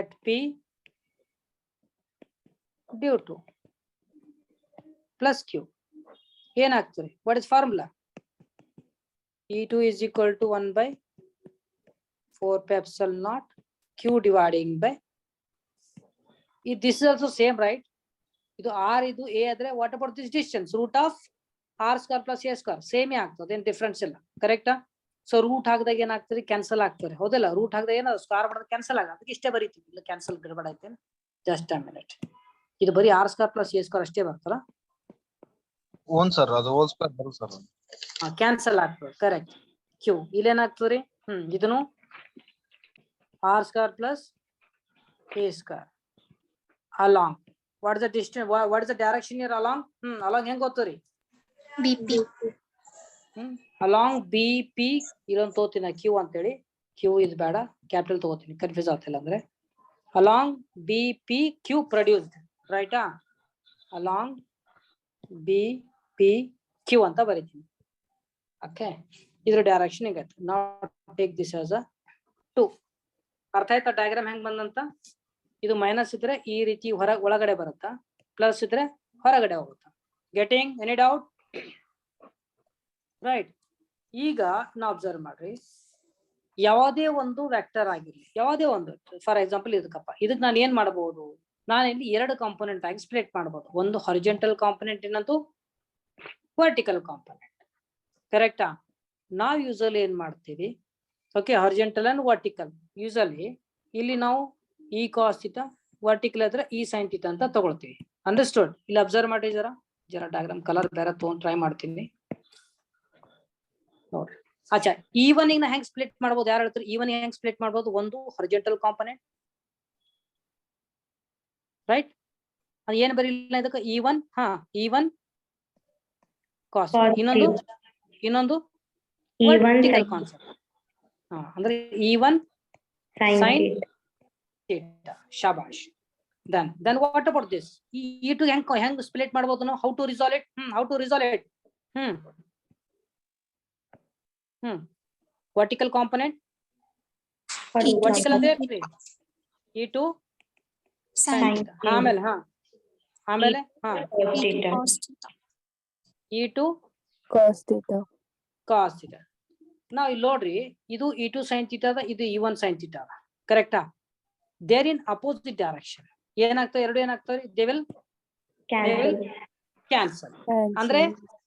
at P due to plus Q ಏನಾಗ್ತದೆ? What is formula? E2 is equal to 1 by 4 pi epsilon naught Q dividing by, this is also same, right? ಇದು R, ಇದು A ಆದ್ರೆ what about this distance? Root of R square plus A square same ಆಗ್ತದೆ, ಏನ್ difference ಇಲ್ಲ, ಕರೆಕ್ಟಾ? So root ಹಾಕಿದಾಗ ಏನಾಗ್ತದೆ? Cancel ಆಗ್ತಾರೆ, ಹೌದಲ್ಲ? ರೂಟ್ ಹಾಕಿದಾಗ ಏನಾದ್ರು ಸ್ಕ್ವೇರ್ ಮಾಡಿದ್ರೆ ಕ್ಯಾನ್ಸಲ್ ಆಗ, ಅದಕ್ಕೆ ಇಷ್ಟೇ ಬರೀತೀವಿ. ಇಲ್ಲ ಕ್ಯಾನ್ಸಲ್ ಗಡಬಡ ಐತೆ, ಜಸ್ಟ್ ಅ ಮಿನಿಟ್. ಇದು ಬರೀ R square plus A square ಅಷ್ಟೇ ಬರ್ತಲ್ಲ? ಓನ್ ಸರ್, ಅದು ಹೋಲ್ ಸ್ಕ್ವೇರ್ ಬರುತ್ತೆ ಸರ್. ಕ್ಯಾನ್ಸಲ್ ಆಗ್ತದೆ, ಕರೆಕ್ಟ್. ಕ್ಯೂ ಇಲ್ಲೇನಾಗ್ತದೆ? ಇದನ್ನು R square plus A square along. What is the distance? What is the direction here? Along along ಹೆಂಗ್ ಗೊತ್ತರಿ? BP. ಅಲಾಂಗ್ ಬಿ ಪಿ. ಇಲ್ಲೊಂದು ತಗೋತೀನಿ ಕ್ಯೂ ಅಂತೇಳಿ, ಕ್ಯೂ ಇದು ಬೇಡ, ಕ್ಯಾಪಿಟಲ್ ತಗೋತೀನಿ, ಕನ್ಫ್ಯೂಸ್ ಆಗ್ತಿಲ್ಲ ಅಂದ್ರೆ. Along B P Q produced, ರೈಟಾ? ಅಲಾಂಗ್ ಬಿ ಪಿ ಕ್ಯೂ ಅಂತ ಬರೀತೀನಿ. ಓಕೆ, ಇದ್ರ ಡೈರೆಕ್ಷನ್ ಹಿಂಗೈತೆ. Not take this as a 2. ಅರ್ಥ ಆಯ್ತಾ ಡಯಾಗ್ರಾಮ್ ಹೆಂಗ್ ಬಂದಂತ? ಇದು ಮೈನಸ್ ಇದ್ರೆ ಈ ರೀತಿ ಒಳಗಡೆ ಬರುತ್ತಾ, ಪ್ಲಸ್ ಇದ್ರೆ ಹೊರಗಡೆ ಹೋಗುತ್ತಾ? ಗೆಟಿಂಗ್? Any doubt? ರೈಟ್. ಈಗ ನಾವು ಅಬ್ಸರ್ವ್ ಮಾಡ್ರಿ, ಯಾವುದೇ ಒಂದು ವೆಕ್ಟರ್ ಆಗಿರ್ಲಿ, ಯಾವುದೇ ಒಂದು, ಫಾರ್ ಎಕ್ಸಾಂಪಲ್ ಇದಕ್ಕಪ್ಪ, ಇದಕ್ಕೆ ನಾನು ಏನ್ ಮಾಡಬಹುದು? ನಾನು ಇಲ್ಲಿ 2 ಕಾಂಪೊನೆಂಟ್ ಆಗಿ ಸ್ಪ್ಲಿಟ್ ಮಾಡಬಹುದು. ಒಂದು ಹಾರಿಜಾಂಟಲ್ ಕಾಂಪೊನೆಂಟ್, ಇನ್ನೊಂದು ವರ್ಟಿಕಲ್ ಕಾಂಪೊನೆಂಟ್, ಕರೆಕ್ಟಾ? ನಾವು ಯೂಸಲಿ ಏನ್ ಮಾಡ್ತೀವಿ? Okay, horizontal and vertical. Usually ಇಲ್ಲಿ ನಾವು ಈ ಕಾಸ್ ಥೀಟಾ, ವರ್ಟಿಕಲ್ ಆದ್ರೆ ಈ ಸೈನ್ ಥೀಟಾ ಅಂತ ತಗೊಳ್ತೀವಿ. ಅಂಡರ್ಸ್ಟುಡ್? ಇಲ್ಲಿ ಅಬ್ಸರ್ವ್ ಮಾಡಿ, ಜರ ಡಯಾಗ್ರಾಮ್ ಕಲರ್ ಬೇರೆ ತಗೊಂಡ್ ಟ್ರೈ ಮಾಡ್ತೀನಿ ನೋಡ್ರಿ. ಅಚ್ಚಾ, E1 ನ ಹೆಂಗ್ ಸ್ಪ್ಲಿಟ್ ಮಾಡ್ಬೋದು? ಯಾರು ಹೇಳ್ತಾರೆ E1 ಹೆಂಗ್ ಸ್ಪ್ಲಿಟ್ ಮಾಡ್ಬೋದು? ಒಂದು ಹಾರಿಜಾಂಟಲ್ ಕಾಂಪೊನೆಂಟ್, ರೈಟ್? ಅದು ಏನ್ ಬರೀಲ್ಲ ಇದಕ್ಕೆ? E1 E1 ಕಾಸ್, ಇನ್ನೊಂದು ವರ್ಟಿಕಲ್ ಕಾನ್ಸೆಪ್ಟ್, ಅಂದ್ರೆ E1 sin theta. ಶಾಬಾಷ್. then what about this? E2 ಹೆಂಗ್ ಸ್ಪ್ಲಿಟ್ ಮಾಡ್ಬೋದು ನಾವು? how to resolve it? Vertical component, vertical ಅಂದ್ರೆ E2 sin theta. ಆಮೇಲೆ E2 Cos theta. cos theta. ನಾವು ಇಲ್ಲಿ ನೋಡ್ರಿ, ಇದು E2 sin theta ಅದ, ಇದು E1 sin theta ಅದ, ಕರೆಕ್ಟಾ? ದೇರ್ ಇನ್ ಅಪೋಸಿಟ್ ಡೈರೆಕ್ಷನ್ ಏನಾಗ್ತದೆ? ಎರಡು ಏನಾಗ್ತವೆ? They will cancel. ಅಂದ್ರೆ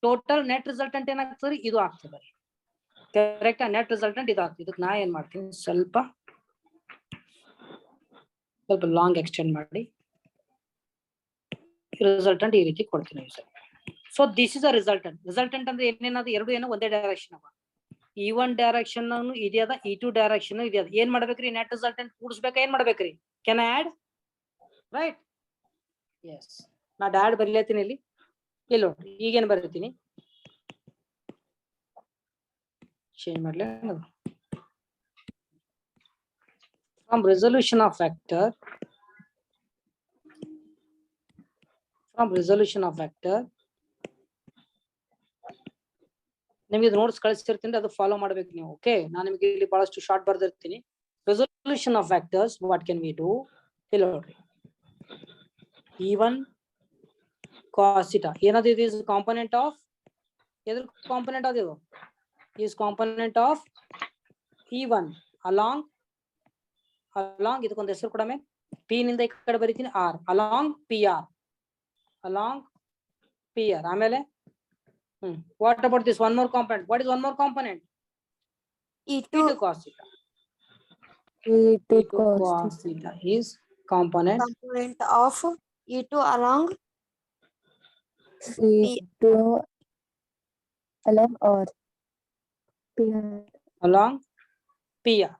ಟೋಟಲ್ ನೆಟ್ ರಿಸಲ್ಟೆಂಟ್ ಏನಾಗ್ತದೆ? ಇದು ಆಗ್ತದೆ, ಕರೆಕ್ಟಾ? ನೆಟ್ ರಿಸಲ್ಟೆಂಟ್ ಇದು ಆಗ್ತದೆ. ಇದಕ್ಕೆ ನಾ ಏನ್ ಮಾಡ್ತೀನಿ, ಸ್ವಲ್ಪ ಲಾಂಗ್ ಎಕ್ಸ್ಟೆಂಡ್ ಮಾಡಿ ರಿಸಲ್ಟೆಂಟ್ ಈ ರೀತಿ ಕೊಡ್ತೀನಿ. So this is a resultant. ಅಂದ್ರೆ ಏನೇನಾದ್ರು ಎರಡು ಏನೋ ಒಂದೇ ಡೈರೆಕ್ಷನ್ ಅವ. E1 ಡೈರೆಕ್ಷನ್ ಇದೆಯದ E2 ಡೈರೆಕ್ಷನ್ ಇದೆಯದ ಏನ್ ಮಾಡ್ಬೇಕ್ರಿ ನೆಟ್ ರಿಸಲ್ಟೆಂಟ್ ಕೂಡಿಸ್ಬೇಕಾ ಏನ್ ಮಾಡ್ಬೇಕ್ರಿ ಕ್ಯಾನ್ ಆಡ್ ರೈಟ್ ಎಸ್ ನಾ ಡ್ಯಾಡ್ ಬರೀಲತ್ತೀನಿ ಇಲ್ಲಿ ನೋಡ್ರಿ ಈಗೇನ್ ಬರೀತೀನಿ ಚೇಂಜ್ ಮಾಡ್ಲಿ from resolution of vector ನಿಮಗೆ ನೋಟ್ಸ್ ಕಳಿಸ್ತಿರ್ತೀನಿ ಅದು ಫಾಲೋ ಮಾಡ್ಬೇಕು ನೀವು ಓಕೆ ನಾನು ನಿಮಗೆ ಇಲ್ಲಿ ಬಹಳಷ್ಟು short ಬರ್ದಿರ್ತೀನಿ resolution of vectors what can we do ಇಲ್ಲಿ ನೋಡ್ರಿ E1 cos theta ಏನದು ಇದು is component of ಎದ್ರ component ಅದು is component of E1 along ಇದಕ್ಕೊಂದು ಹೆಸರು ಕೊಡಮೆ P ನಿಂದ ಈ ಕಡೆ ಬರೀತೀನಿ R along PR ಆಮೇಲೆ what about this one more component what is one more component E2 cos theta E2 cos cos theta is component of E2 along E2 along or PR. along PR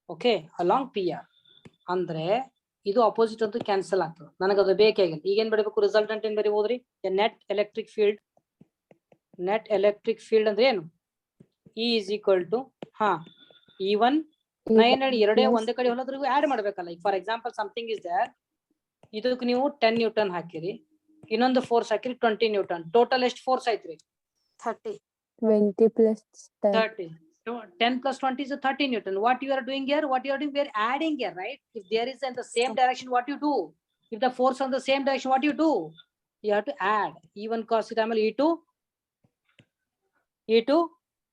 okay along PR ಅಂದ್ರೆ ಇದು opposite ಅಂತೂ cancel ಆಗ್ತದೆ ನನಗೆ ಅದು ಬೇಕಾಗಿಲ್ಲ ಈಗೇನ್ ಬರೀಬೇಕು resultant ಏನ್ ಬರೀಬೋದ್ರಿ ನೆಟ್ ಎಲೆಕ್ಟ್ರಿಕ್ ಫೀಲ್ಡ್ ಅಂದ್ರೆ ಏನು E is equal to E1 ನಾ ಏನ್ ಹೇಳಿ ಎರಡೇ ಒಂದೇ ಕಡೆ ಹೊಲದ್ರಿಗೂ ಆಡ್ ಮಾಡ್ಬೇಕಲ್ಲ ಈಗ for example something is there ಇದಕ್ಕೆ ನೀವು 10 ನ್ಯೂಟನ್ ಹಾಕಿರಿ ಇನ್ನೊಂದು ಫೋರ್ಸ್ ಹಾಕಿರಿ 20 ನ್ಯೂಟನ್ ಟೋಟಲ್ ಎಷ್ಟು ಫೋರ್ಸ್ ಆಯ್ತ್ರಿ 30 20 plus 10. 30 10 plus 20 is 30 Newton. What you are doing here? We are adding here, right? If there is in the same direction, what you do? If the force on the same direction, what you do? You have to add. E1 cos theta E2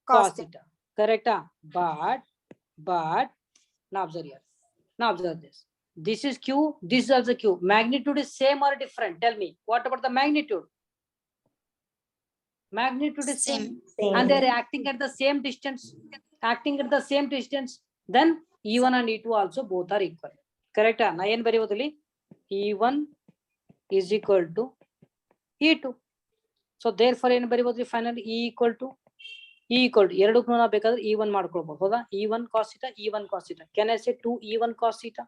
cos theta. Correct? But now observe here. Now observe this. This is Q. This is also Q. Magnitude is same or different? Tell me. What about the magnitude? Magnitude is same. And they're acting at the same distance, then E1 and E2 also both are equal. Correct? Na yen barivodili E1 is equal to E2. So therefore yen barivodili finally E equal to ಎರಡಕ್ಕೂ ನಾವು ಬೇಕಾದ್ರೆ E1 ಮಾಡ್ಕೊಳ್ಬಹುದು ಹೌದಾ E1 cos theta can I say 2 E1 cos theta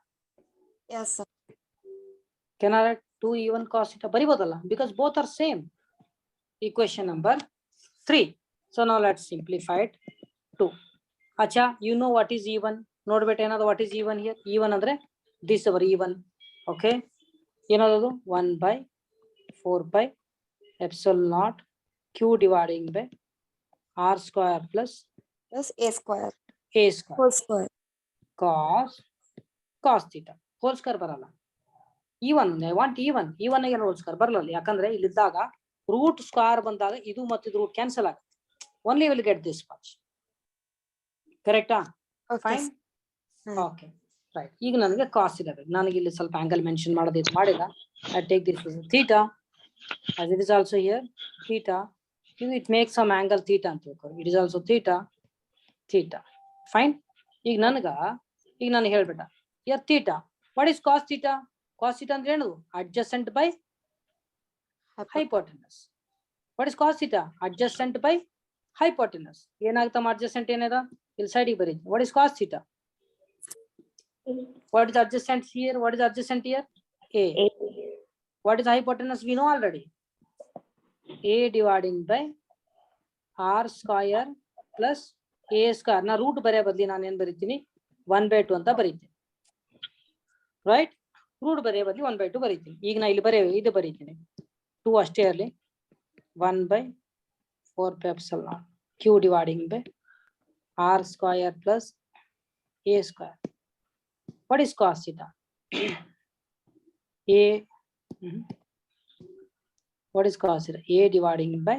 yes sir can I write 2 E1 cos theta ಬರಿಬೋದಲ್ಲ because both are same. Equation number 3. So now let's simplify it. 2. Acha, you know what is E1? Nodebeta enadu what is E1 here? E1 andre this our E1. Okay. Enadu 1 by 4 pi epsilon naught Q dividing by R square plus A square whole square cos theta. Whole square ಬರಲ್ಲ. E1 I want E1 ಗೆ whole square ಬರಲ್ಲ ಯಾಕಂದ್ರೆ ಇಲ್ಲಿದ್ದಾಗ root square ಬಂದಾಗ ಇದು ಮತ್ತು ಇದು root cancel ಆಗುತ್ತೆ only will get this much ಕರೆಕ್ಟಾ ಫೈನ್ ಓಕೆ ರೈಟ್ ಈಗ ನನಗೆ ಕಾಸ್ ಇದೆ ನನಗೆ ಇಲ್ಲಿ ಸ್ವಲ್ಪ ಆಂಗಲ್ ಮೆನ್ಷನ್ ಮಾಡೋದಿತ್ತು ಮಾಡಿಲ್ಲ I take this theta as it is also here theta it makes some angle theta ಅಂತ ಹೇಳ್ಕೊಳ್ಳಿ it is also theta fine ಈಗ ನಾನು ಹೇಳ್ಬಿಟ್ಟ here theta what is cos theta ಅಂದ್ರೆ ಏನು adjacent by hypotenuse. What is cos theta? Adjacent by hypotenuse. ಏನಾಗ್ತಮ್ಮ adjacent ಏನದ ಇಲ್ಲಿ side ಗೆ ಬರೀ what is cos theta? What is adjacent here? A. What is hypotenuse? We know already. A dividing by R square plus A square. ನಾ root ಬರೆಯ ಬದಲಿ ನಾನು ಏನ್ ಬರೀತೀನಿ 1/2 ಅಂತ ಬರೀತೀನಿ ರೈಟ್ ರೂಟ್ ಬರೆಯ ಬದಲಿ 1/2 ಬರೀತೀನಿ ಈಗ ನಾ ಇಲ್ಲಿ ಇದು ಬರೀತೀನಿ 2 ಅಷ್ಟೇ ಇರಲಿ 1 by 4 pi epsilon Q dividing by R square plus A square. What is cos theta? What is cos theta? A dividing by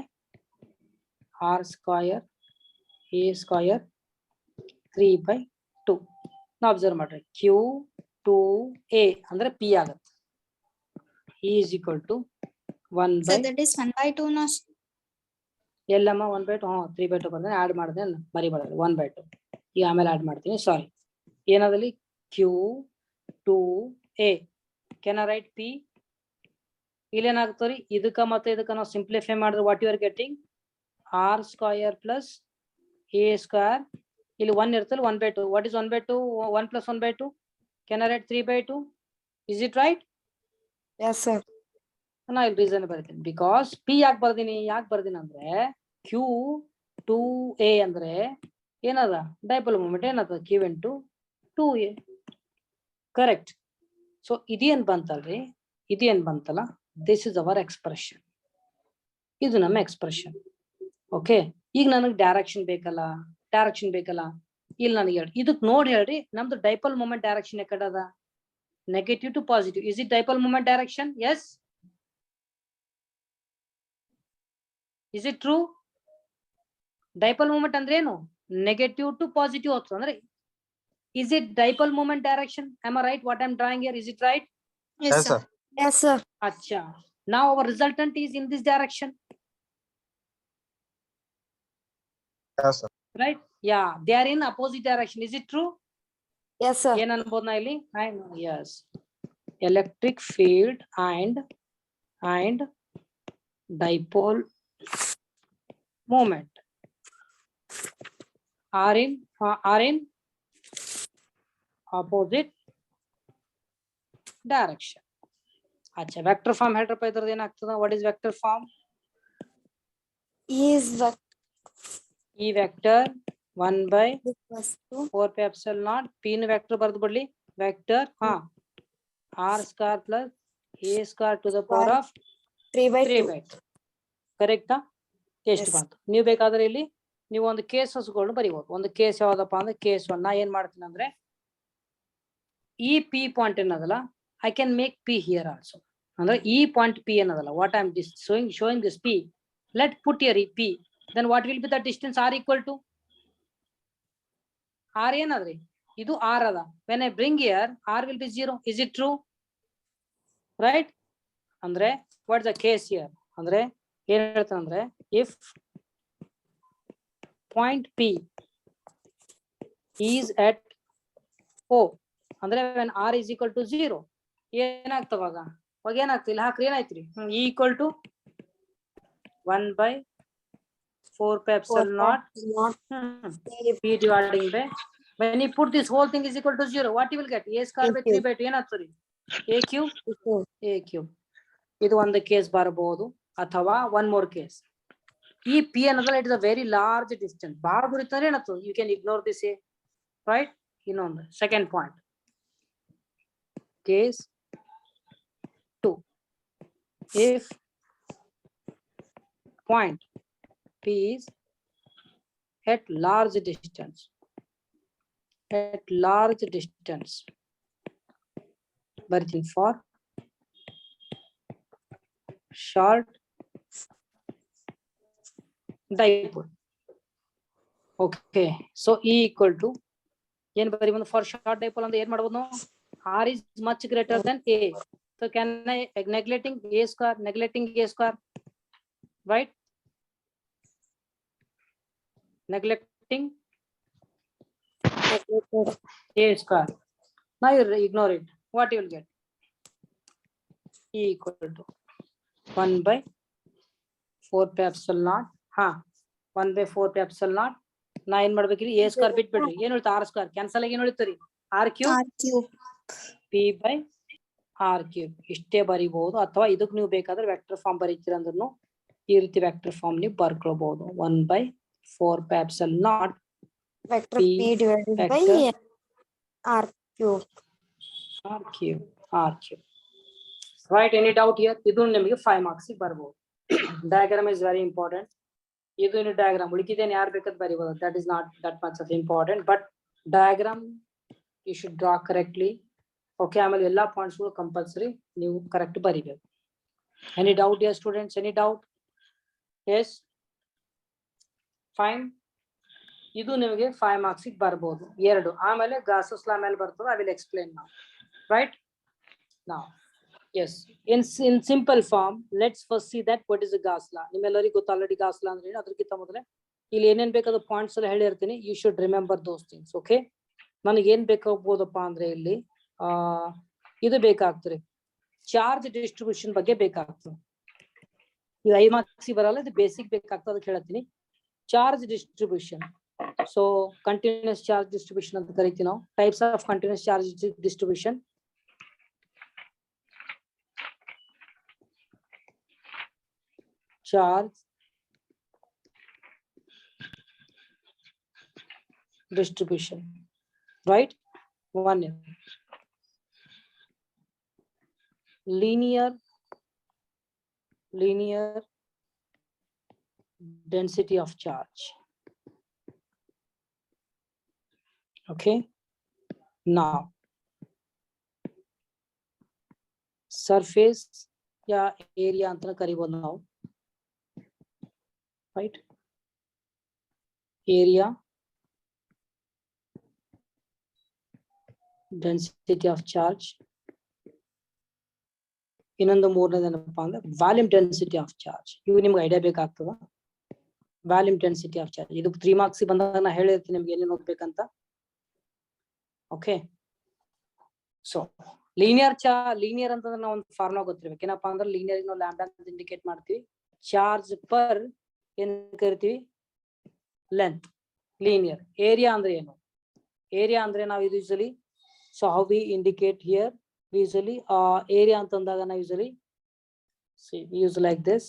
R square A square 3 by 2. Now observe ಮಾಡ್ರಿ Q2A ಅಂದ್ರೆ P ಆಗುತ್ತೆ E is equal to 1 by so that is 1/2 na Yellamma 1/2 3/2 ಬಂದ್ರೆ add ಮಾಡಿದೆ ಮರಿಬಾರ್ದು 1/2 ಈಗ ಆಮೇಲೆ add ಮಾಡ್ತೀನಿ ಸಾರಿ ಏನದಲ್ಲಿ Q2A can I write P ಇಲ್ಲಿ ಏನಾಗ್ತದೆ ಇದಕ್ಕ ಮತ್ತೆ ಇದಕ್ಕ ನಾವು ಸಿಂಪ್ಲಿಫೈ ಮಾಡಿದ್ರೆ what you are getting R square plus A square. ಇಲ್ಲಿ 1 ಇರ್ತಲ್ಲ 1/2. What is 1/2? 1 plus 1/2. Can I write 3/2? Is it right? Yes, sir. ನಾ ಇಲ್ಲಿ ರೀಸನ್ ಬರ್ತೀನಿ. ಬಿಕಾಸ್ ಪಿ ಯಾಕೆ ಬರ್ದೀನಿ ಅಂದ್ರೆ ಕ್ಯೂ 2a ಅಂದ್ರೆ ಏನದ ಡೈಪೋಲ್ ಮೂಮೆಂಟ್ ಏನದ Q into 2a. Correct. So ಇದೇನ್ ಬಂತಲ್ರಿ, ಇದೇನ್ ಬಂತಲ್ಲ, ದಿಸ್ ಇಸ್ ಅವರ್ ಎಕ್ಸ್ಪ್ರೆಷನ್. ಇದು ನಮ್ಮ ಎಕ್ಸ್ಪ್ರೆಷನ್. ಓಕೆ, ಈಗ ನನಗೆ ಡೈರೆಕ್ಷನ್ ಬೇಕಲ್ಲ, ಇಲ್ಲಿ ನನಗೆ ಹೇಳಿ ಇದಕ್ ನೋಡಿ ಹೇಳ್ರಿ, ನಮ್ದು ಡೈಪೋಲ್ ಮೂಮೆಂಟ್ ಡೈರೆಕ್ಷನ್ ಯಾಕಡೆ ಅದ? Negative to positive. Is it dipole moment direction? Yes. Is it true? Dipole moment ಅಂದ್ರೆ ಏನು? ನೆಗೆಟಿವ್ ಟು ಪಾಸಿಟಿವ್ ಹೋಗ್ತದೆ ಅಂದ್ರೆ is it dipole moment direction? Am I right what I'm drawing here? Is it right? Yes, sir. Yes, sir. Acha. Now our resultant is in this direction. Yes, sir. Right? Yeah, they are in opposite direction. Is it true? Yes, sir. Yen anbodna illi? I know. Yes. Electric field and dipole moment are in opposite direction. Acha, vector form ಹೇಳ್ರಪ್ಪ ಇದ್ರದ್ದು ಏನಾಗ್ತದ? What is vector form? E vector 1 by 4 pi epsilon naught. P ನ vector ಬರ್ದು ಬಿಡ್ಲಿ. Vector r square plus a square to the power of 3/2. ಕರೆಕ್ಟಾ? ಎಷ್ಟು ಬಂತು? ನೀವು ಬೇಕಾದ್ರೆ ಇಲ್ಲಿ ನೀವು ಒಂದು ಕೇಸಸ್ಗಳನ್ನು ಬರೀಬಹುದು. ಒಂದು ಕೇಸ್ ಯಾವ್ದಪ್ಪ ಅಂದ್ರೆ ಕೇಸ್ 1. ನಾ ಏನ್ ಮಾಡ್ತೀನಿ ಅಂದ್ರೆ ಈ ಪಿ ಪಾಯಿಂಟ್ ಏನದಲ್ಲ, I can make P here also. ಅಂದ್ರೆ ಈ ಪಾಯಿಂಟ್ ಪಿ ಏನದಲ್ಲ, what I am showing this p, let put here p, then what will be the distance? R equal to r ಏನದ್ರಿ, ಇದು r ಅದ. when I bring here r will be 0. is it true? right? ಅಂದ್ರೆ what is the case here? ಅಂದ್ರೆ ಏನ್ ಹೇಳ್ತಾನೆ ಅಂದ್ರೆ if point p is at o, ಅಂದ್ರೆ when r is equal to 0 ಏನಾಗ್ತವಾಗ ಏನಾಗ್ತದೆ? ಇಲ್ಲಿ ಹಾಕ್ರಿ, ಏನಾಯ್ತ್ರಿ? e equal to 1 by 4 pi epsilon naught p dividing by, when you put this whole thing is equal to 0, what you will get? a square by 3/2 ಏನಾಗ್ತದೆ? a cube. ಇದು ಒಂದು case ಬರಬಹುದು. ಅಥವಾ one more case, ಈ P ಅನ್ನೋದಲ್ಲ, it is a very large distance. ಬಹಳ ದೂರ ಇತ್ತಂದ್ರೆ ಏನಾಗ್ತದೆ? You can ignore this A. Right? ಇನ್ನೊಂದು second point, case 2. if point p is at large distance, ಬರ್ತೀನಿ for short dipole. okay, so e equal to ಏನ್ ಬರೀಬಹುದು? for short dipole ಅಂದ್ರೆ ಏನ್ ಮಾಡಬಹುದು ನಾವು? r is much greater than a, so can I neglecting a square, right? neglecting a square. now you ignore it. what you will get? e equal to 1 by 4 pi epsilon naught. 1 by 4 pi epsilon naught. ನಾ ಏನ್ ಮಾಡ್ಬೇಕ್ರಿ? a square ಬಿಟ್ಬಿಡ್ರಿ. ಏನ್ ಉಳಿತ? r square cancel ಆಗಿ ಏನ್ ಉಳಿತರಿ? r cube p by r cube. ಇಷ್ಟೇ ಬರೀಬಹುದು. ಅಥವಾ ಇದಕ್ ನೀವು ಬೇಕಾದ್ರೆ ವೆಕ್ಟರ್ ಫಾರ್ಮ್ ಬರೀತೀರ ಅಂದ್ರೂ ಈ ರೀತಿ ವೆಕ್ಟರ್ ಫಾರ್ಮ್ ನೀವು ಬರ್ಕೊಳ್ಬಹುದು. 1 by 4 pi epsilon naught Vector p divided by r cube. Right? any doubt here? ಇದು ನಿಮಗೆ 5 marks ಬರಬಹುದು. diagram is very important. ಇದು ಡಯಾಗ್ರಾಮ್ ಉಳಿಕಿದೇನು ಯಾರು ಬೇಕಾದ್ ಬರೀಬಹುದು. that is not that much of important, but diagram you should draw correctly. okay, ಆಮೇಲೆ ಎಲ್ಲಾ points ಗಳು compulsory ನೀವು ಕರೆಕ್ಟ್ ಬರೀಬೇಕು. any doubt here students? any doubt? yes, fine. ಇದು ನಿಮಗೆ 5 marks ಬರಬಹುದು. 2 ಆಮೇಲೆ ಗಾಸಸ್ ಲಾ ಮೇಲೆ ಬರ್ತದೆ. I will explain now. right? now yes, in simple form, let's first see that what is the Gauss law. ನಿಮ್ಮೆಲ್ಲರಿಗೂ ಗೊತ್ತು ಆಲ್ರೆಡಿ ಗಾಸ್ ಲಾ ಅಂದ್ರೆ ಏನು. ಅದಕ್ಕಿಂತ ಮೊದಲೇ ಇಲ್ಲಿ ಏನೇನ್ ಬೇಕಾದ ಪಾಯಿಂಟ್ಸ್ ಎಲ್ಲ ಹೇಳಿರ್ತೀನಿ. You should remember those things. Okay, ನನಗೆ ಏನ್ ಬೇಕಾಗ್ಬೋದಪ್ಪ ಅಂದ್ರೆ ಇಲ್ಲಿ ಇದು ಬೇಕಾಗ್ತದೆ, ಚಾರ್ಜ್ ಡಿಸ್ಟ್ರಿಬ್ಯೂಷನ್ ಬಗ್ಗೆ ಬೇಕಾಗ್ತದೆ. ಇದು 5 marks ಬರಲ್ಲ, ಇದು ಬೇಸಿಕ್ ಬೇಕಾಗ್ತದೆ. ಅದಕ್ಕೆ ಹೇಳ್ತೀನಿ charge distribution. So continuous charge distribution ಅಂತ ಕರಿತೀವಿ ನಾವು. Types of continuous charge distribution. Charge distribution, right? One linear density of charge. Okay, now surface या area ಅಂತ ಕರಿಬಹುದು ನಾವು, right? Area density of charge. ಇನ್ನೊಂದು ಮೂರನೇದೇನಪ್ಪ ಅಂದ್ರೆ ವಾಲ್ಯೂಮ್ ಡೆನ್ಸಿಟಿ ಆಫ್ ಚಾರ್ಜ್. ಇವು ನಿಮ್ಗೆ ಐಡಿಯಾ ಬೇಕಾಗ್ತದ. ವಾಲ್ಯೂಮ್ ಡೆನ್ಸಿಟಿ ಆಫ್ ಚಾರ್ಜ್ ಇದು 3 ಮಾರ್ಕ್ಸ್ ಬಂದಾಗ ನಾ ಹೇಳಿರ್ತೀನಿ ನಿಮ್ಗೆ ಏನೇನು ಓದ್ಬೇಕಂತ. ಓಕೆ, ಸೊ ಲೀನಿಯರ್ ಅಂತಂದ್ರೆ ನಾವು ಒಂದು ಫಾರ್ಮುಲಾ ಗೊತ್ತಿರ್ಬೇಕು. ಏನಪ್ಪಾ ಅಂದ್ರೆ ಲೀನಿಯರ್ ನಾವು ಲ್ಯಾಂಬ್ಡಾ ಅಂತ ಇಂಡಿಕೇಟ್ ಮಾಡ್ತೀವಿ. ಚಾರ್ಜ್ ಪರ್ ಏನ್ ಕರಿತೀವಿ, ಲೆಂತ್. ಲೀನಿಯರ್ ಏರಿಯಾ ಅಂದ್ರೆ ಏನು, ಏರಿಯಾ ಅಂದ್ರೆ ನಾವು ಇದು usually, so how we indicate here usually area ಅಂತಂದಾಗ ನಾವು usually see we use like this.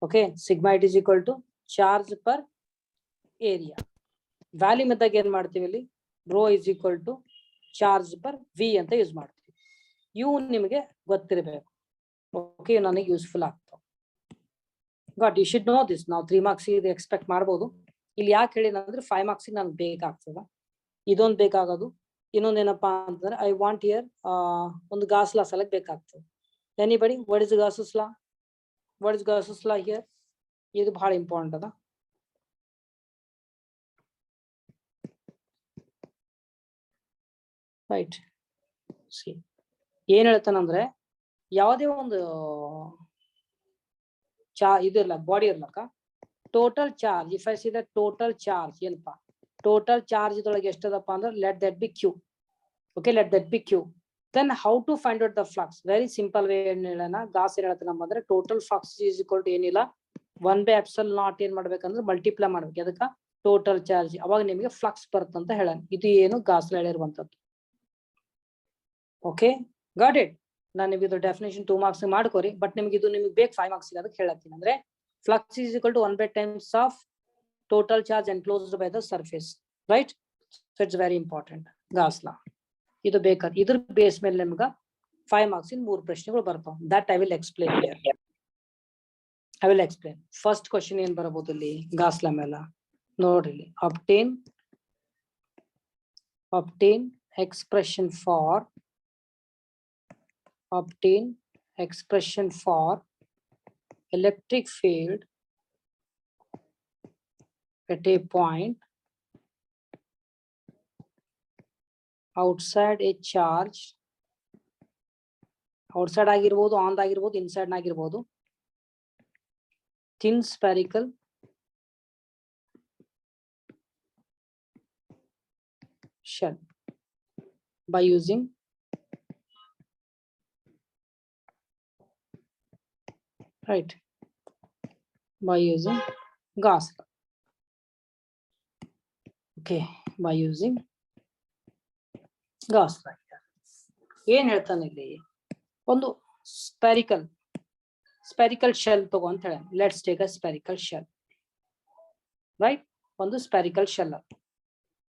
Okay, sigma it is equal to charge per area. Volume ಇದ್ದಾಗ ಏನ್ ಮಾಡ್ತೀವಿ ಇಲ್ಲಿ, rho is equal to charge per v ಅಂತ use ಮಾಡ್ತೀವಿ. ಇವು ನಿಮಗೆ ಗೊತ್ತಿರಬೇಕು. ಓಕೆ, ನನಗೆ ಯೂಸ್ಫುಲ್ ಆಗ್ತಾವ. But you should know this. ನಾವು 3 ಮಾರ್ಕ್ಸ್ ಇದು ಎಕ್ಸ್ಪೆಕ್ಟ್ ಮಾಡ್ಬೋದು. ಇಲ್ಲಿ ಯಾಕೆ ಹೇಳಿದ್ರೆ 5 ಮಾರ್ಕ್ಸ್ ನನಗೆ ಬೇಕಾಗ್ತದ. ಇದೊಂದು ಬೇಕಾಗೋದು. ಇನ್ನೊಂದೇನಪ್ಪಾ ಅಂತಂದ್ರೆ ಐ ವಾಂಟ್ ಹಿಯರ್ ಒಂದು ಗಾಸ್ ಲಾ ಸಲಕ್ ಬೇಕಾಗ್ತದೆ. Anybody what is ಗಾಸಸ್ law, what is ಗಾಸಸ್ law here? ಇದು ಬಹಳ ಇಂಪಾರ್ಟೆಂಟ್ ಅದ. ರೈಟ್, ಸಿ ಏನ್ ಹೇಳ್ತಾನಂದ್ರೆ ಯಾವುದೇ ಒಂದು ಇದು ಇರ್ಲಕ್ಕ, ಬಾಡಿ ಇರ್ಲಕ್ಕ, total charge, if I see the total charge ಏನಪ್ಪಾ, ಟೋಟಲ್ ಚಾರ್ಜ್ ಇದೊಳಗೆ ಎಷ್ಟದಪ್ಪ ಅಂದ್ರೆ let that be q. Okay, let that be Q. Then how to find out the flux? Very simple way ಏನ್ ಹೇಳೋಣ. ಗಾಸ್ ಏನ್ ಹೇಳ್ತಾನೆ ನಮ್ಮ ಅಂದ್ರೆ total flux is equal to ಏನಿಲ್ಲ 1/ε0 ಏನ್ ಮಾಡ್ಬೇಕಂದ್ರೆ ಮಲ್ಟಿಪ್ಲೈ ಮಾಡ್ಬೇಕು. ಅದಕ್ಕೆ ಟೋಟಲ್ ಚಾರ್ಜ್, ಅವಾಗ ನಿಮಗೆ ಫ್ಲಕ್ಸ್ ಬರುತ್ತಂತ ಹೇಳೋಣ. ಇದು ಏನು ಗಾಸ್ ಹೇಳಿರುವಂತದ್ದು. Okay, got it. ನಾನು ನಿಮಗೆ ಇದು ಡೆಫಿನೇಷನ್ 2 ಮಾರ್ಕ್ಸ್ ಮಾಡ್ಕೋರಿ. ಬಟ್ ನಿಮ್ಗೆ ಇದು ನಿಮ್ಗೆ ಬೇಕು 5 ಮಾರ್ಕ್ಸ್ ಅದಕ್ಕೆ ಹೇಳತ್ತೀನಿ. ಅಂದ್ರೆ flux is equal to 1/times of total charge enclosed by the surface, right? So it's very important. Gauss law ಇದು ಬೇಕಾದ ಇದ್ರ ಬೇಸ್ ಮೇಲೆ ನಿಮ್ಗೆ 5 ಮಾರ್ಕ್ಸ್ ಇನ್ 3 ಪ್ರಶ್ನೆಗಳು ಬರ್ತಾವ. That I will explain here. I will explain. First question ಏನ್ ಬರಬಹುದು ಇಲ್ಲಿ ಗಾಸ್ ಲಾ ಮೇಲೆ ನೋಡ್ರಿ. obtain expression for electric field at a point outside a charge. Outside ಆಗಿರ್ಬೋದು, ಆನ್ ಆಗಿರ್ಬೋದು, ಇನ್ಸೈಡ್ ಆಗಿರ್ಬೋದು. thin spherical shell by using Gauss. Okay, by using Gauss. ಏನ್ ಹೇಳ್ತಾನೆ ಇಲ್ಲಿ, ಒಂದು ಸ್ಪೆರಿಕಲ್ ಶೆಲ್ ತಗೋ ಅಂತ ಹೇಳ. Let's take a spherical shell, right? ಒಂದು ಸ್ಪೆರಿಕಲ್ ಶೆಲ್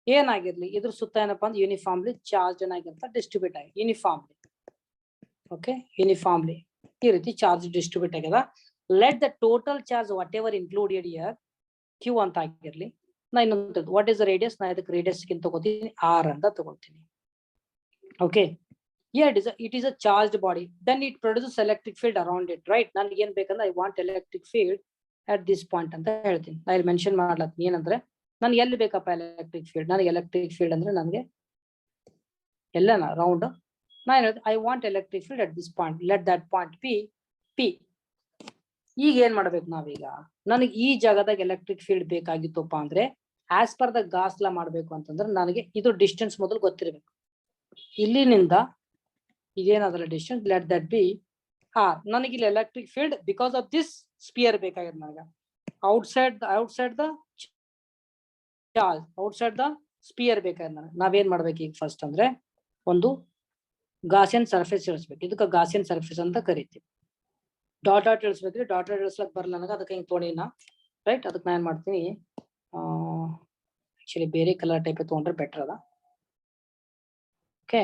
ಏನಾಗಿರ್ಲಿ, ಇದ್ರ ಸುತ್ತ ಏನಪ್ಪಾ ಅಂದ್ರೆ ಯೂನಿಫಾರ್ಮ್ಲಿ ಚಾರ್ಜ್ ಏನಾಗಿರ್ತ ಡಿಸ್ಟ್ರಿಬ್ಯೂಟ್ ಆಗಿ ಯೂನಿಫಾರ್ಮ್ಲಿ. ಓಕೆ, ಯೂನಿಫಾರ್ಮ್ಲಿ ಈ ರೀತಿ ಚಾರ್ಜ್ ಡಿಸ್ಟ್ರಿಬ್ಯೂಟ್ ಆಗ್ಯದ. Let the total charge whatever included here Q ಅಂತ ಆಗಿರ್ಲಿ. ನಾ ಇನ್ನೊಂದು ವಾಟ್ ಇಸ್ ದ ರೇಡಿಯಸ್, ನಾ ಇದಕ್ಕೆ ರೇಡಿಯಸ್ ತಗೋತೀನಿ ಆರ್ ಅಂತ ತಗೋತೀನಿ. Okay, here it is a charged body, then it produces electric field around it, right? ನನಗೆ ಏನ್ ಬೇಕಂದ್ರೆ I want electric field at this point ಅಂತ ಹೇಳ್ತೀನಿ. ನಾ ಇಲ್ಲಿ ಮೆನ್ಷನ್ ಮಾಡ್ಲತ್ತೀನಿ ಏನಂದ್ರೆ ನನ್ಗೆ ಎಲ್ಲಿ ಬೇಕಪ್ಪ ಎಲೆಕ್ಟ್ರಿಕ್ ಫೀಲ್ಡ್. ನನಗೆ ಎಲೆಕ್ಟ್ರಿಕ್ ಫೀಲ್ಡ್ ಅಂದ್ರೆ ನನಗೆ ಎಲ್ಲನ ರೌಂಡ್. ನಾ ಹೇಳಿದೆ I want electric field at this point, let that point be P. ಈಗ ಏನ್ ಮಾಡ್ಬೇಕು ನಾವೀಗ, ನನಗೆ ಈ ಜಾಗದಾಗ ಎಲೆಕ್ಟ್ರಿಕ್ ಫೀಲ್ಡ್ ಬೇಕಾಗಿತ್ತಪ್ಪ ಅಂದ್ರೆ as per the Gauss law ಮಾಡ್ಬೇಕು ಅಂತಂದ್ರೆ ನನಗೆ ಇದು ಡಿಸ್ಟೆನ್ಸ್ ಮೊದಲು ಗೊತ್ತಿರಬೇಕು. ಇಲ್ಲಿನಿಂದ ಇದೇನಾದ್ರ distance, let that be R. ನನಗೆ ಇಲ್ಲಿ electric field because of this sphere ಬೇಕಾಗಿದೆ ನನಗೆ outside the charge outside the sphere ಬೇಕಾದ್ರೆ ನಾವೇನ್ ಮಾಡ್ಬೇಕು ಈಗ ಫಸ್ಟ್ ಅಂದ್ರೆ ಒಂದು ಗಾಸಿಯನ್ ಸರ್ಫೇಸ್ ಇಳಿಸ್ಬೇಕು. ಇದಕ್ಕೆ ಗಾಸಿಯನ್ ಸರ್ಫೇಸ್ ಅಂತ ಕರಿತೀವಿ. ಡಾಟ್ ಇಳಿಸ್ಬೇಕ್ರಿ. ಡಾಟ್ ಇಳಿಸ್ಲಕ್ ಬರಲ್ಲ ನನಗೆ, ಅದಕ್ಕೆ ಹಿಂಗೆ ತೊಗೊಂಡಿನ ರೈಟ್. ಅದಕ್ಕೆ ನಾನು ಏನ್ ಮಾಡ್ತೀನಿ, ಆಕ್ಚುಲಿ ಬೇರೆ ಕಲರ್ ಟೈಪ್ ತೊಗೊಂಡ್ರೆ ಬೆಟರ್ ಅದ. ಓಕೆ,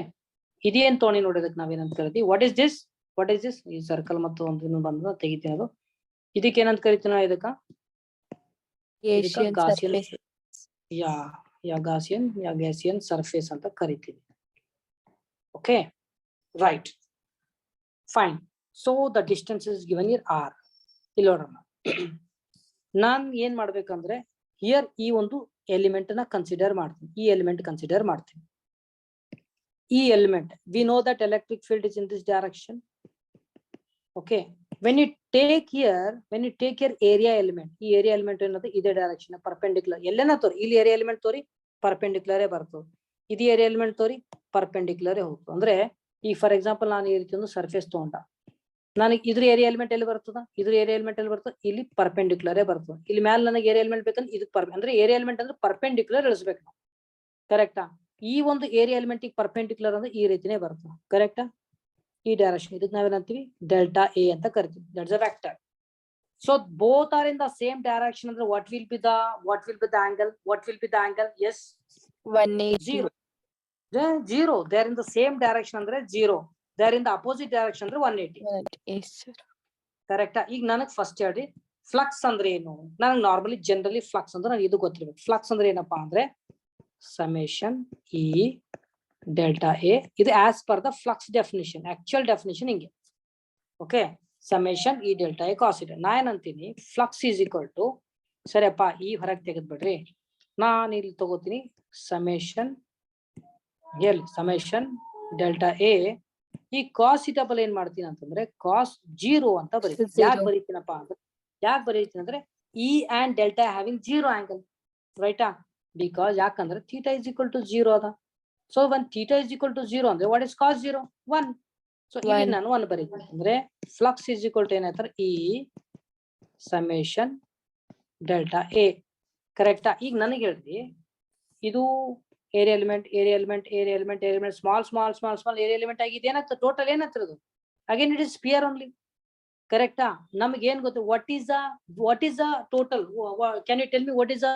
ಇದೇನ್ ತೊಗೊಂಡಿ ನೋಡಿ, ಅದಕ್ಕೆ ನಾವೇನಂತ ಕರಿತೀವಿ, what is this, what is this, ಈ ಸರ್ಕಲ್ ಮತ್ತು ಒಂದು ಇನ್ನೊಂದು ಬಂದ ತೆಗಿತೀನಿ. ಅದು ಇದಕ್ಕೆ ಏನಂತ ಕರಿತೀವಿ ನಾವು, ಇದಕ್ಕ ಗಾಸಿಯನ್ ಗ್ಯಾಸಿಯನ್ ಸರ್ಫೇಸ್ ಅಂತ ಕರಿತೀವಿ. Okay right fine. So the distance is given here R. ಇಲ್ಲಿ ನೋಡೋಣ, ನಾನ್ ಏನ್ ಮಾಡ್ಬೇಕಂದ್ರೆ ಹಿಯರ್ ಈ ಒಂದು ಎಲಿಮೆಂಟ್ ನ ಕನ್ಸಿಡರ್ ಮಾಡ್ತೀನಿ. ಈ ಎಲಿಮೆಂಟ್ ಕನ್ಸಿಡರ್ ಮಾಡ್ತೀನಿ. ಈ element we know that electric field is in this direction. Okay, when you take here area element, ಈ ಏರಿಯಾ ಎಲಿಮೆಂಟ್ ಏನದು ಇದೇ ಡೈರೆಕ್ಷನ್ ಪರ್ಪೆಂಡಿಕ್ಯುಲರ್. ಎಲ್ಲೇನ ತೋರಿ, ಇಲ್ಲಿ ಏರಿಯಾ ಎಲಿಮೆಂಟ್ ತೋರಿ ಪರ್ಪೆಂಡಿಕ್ಯುಲರೇ ಬರ್ತದೆ. ಇದು ಏರಿಯಾ ಎಲಿಮೆಂಟ್ ತೋರಿ ಪರ್ಪೆಂಡಿಕ್ಯುಲರೇ ಹೋಗ್ತದೆ. ಅಂದ್ರೆ ಈ ಫಾರ್ ಎಕ್ಸಾಂಪಲ್ ನಾನು ಈ ರೀತಿ ಒಂದು ಸರ್ಫೇಸ್ ತಗೊಂಡ, ನನಗೆ ಇದ್ರ ಏರಿಯಾ ಎಲಿಮೆಂಟ್ ಎಲ್ಲಿ ಬರ್ತದ, ಇದ್ರ ಏರಿಯಾ ಎಲಿಮೆಂಟ್ ಎಲ್ಲಿ ಬರ್ತದೆ, ಇಲ್ಲಿ ಪರ್ಪೆಂಡಿಕ್ಯುಲರೇ ಬರ್ತದೆ. ಇಲ್ಲಿ ಮೇಲೆ ನನಗೆ ಏರಿಯಾ ಎಲಿಮೆಂಟ್ ಬೇಕಂದ್ರೆ ಇದಕ್ಕೆ ಅಂದ್ರೆ ಏರಿಯಾ ಎಲಿಮೆಂಟ್ ಅಂದ್ರೆ ಪರ್ಪೆಂಡಿಕ್ಯುಲರ್ ಇಳಿಸ್ಬೇಕು ನಾವು. ಕರೆಕ್ಟಾ? ಈ ಒಂದು ಏರಿಯಾ ಎಲಿಮೆಂಟ್ ಪರ್ಪೆಂಡಿಕ್ಯುಲರ್ ಅಂದ್ರೆ ಈ ರೀತಿನೇ ಬರ್ತದೆ. ಕರೆಕ್ಟಾ? ಈ ಡೈರೆಕ್ಷನ್ ಇದಕ್ಕೆ ನಾವೇನಂತೀವಿ ಡೆಲ್ಟಾ ಎ ಅಂತ ಕರಿತೀವಿ. That's a vector. So both are in the same direction ಅಂದ್ರೆ what will be the angle, what will be the angle? Yes, 180. 0. They are in the same direction ಅಂದ್ರೆ 0. They are in the opposite direction ಅಂದ್ರೆ 180. Yes sir. ಕರೆಕ್ಟಾ? ಈಗ ನನಗೆ first ಹೇಳಿ flux ಅಂದ್ರೆ ಏನು. ನನಗೆ ನಾರ್ಮಲಿ ಜನರಲಿ ಫ್ಲಕ್ಸ್ ಅಂದ್ರೆ ನನಗೆ ಇದು ಗೊತ್ತಿರ್ಬೇಕು. ಫ್ಲಕ್ಸ್ ಅಂದ್ರೆ ಏನಪ್ಪಾ ಅಂದ್ರೆ ಸಮೇಶನ್ ಇ ಡೆಲ್ಟಾ ಎ. ಇದು as per the flux definition, actual definition ಹಿಂಗೆ. Okay, summation E delta A cos it. ನಾ ಏನಂತೀನಿ, ಫ್ಲಕ್ಸ್ ಈಸ್ ಈಕ್ವಲ್ ಟು, ಸರಿಯಪ್ಪ ಈ ಹೊರಗೆ ತೆಗೆದ್ಬಿಡ್ರಿ, ನಾನು ಇಲ್ಲಿ ತಗೋತೀನಿ summation L summation delta A. ಈ ಕಾಸ್ ಇಟಬಲ್ ಏನ್ ಮಾಡ್ತೀನಿ ಅಂತಂದ್ರೆ ಕಾಸ್ 0 ಅಂತ ಬರೀತೀನಿ. ಯಾಕೆ ಬರೀತೀನಪ್ಪ ಅಂದ್ರೆ, ಯಾಕೆ ಬರೀತೀನಿ ಅಂದ್ರೆ E and delta having 0 angle, ರೈಟಾ? ಬಿಕಾಸ್ ಯಾಕಂದ್ರೆ ಥೀಟಾ ಇಸ್ ಈಕ್ವಲ್ ಟು 0 ಅದ. So when theta is equal to 0 ಅಂದ್ರೆ what is cos 0? 1. So ಇಲ್ಲಿ ನಾನು 1 ಬರೀತೀನಿ. ಅಂದ್ರೆ ಫ್ಲಕ್ಸ್ is equal to ಏನಾಯ್ತಾರೆ E ಸಮೇಶನ್ ಡೆಲ್ಟಾ ಎ. ಕರೆಕ್ಟಾ? ಈಗ ನನಗೆ ಹೇಳ್ರಿ, ಇದು area element small area element ಆಗಿ ಏನಾಗ್ತದೆ, ಟೋಟಲ್ ಏನಾಗ್ತಿರೋದು again it is sphere only. ಕರೆಕ್ಟಾ? ನಮ್ಗೆ ಏನ್ ಗೊತ್ತು, what is the total? Can you tell me what is the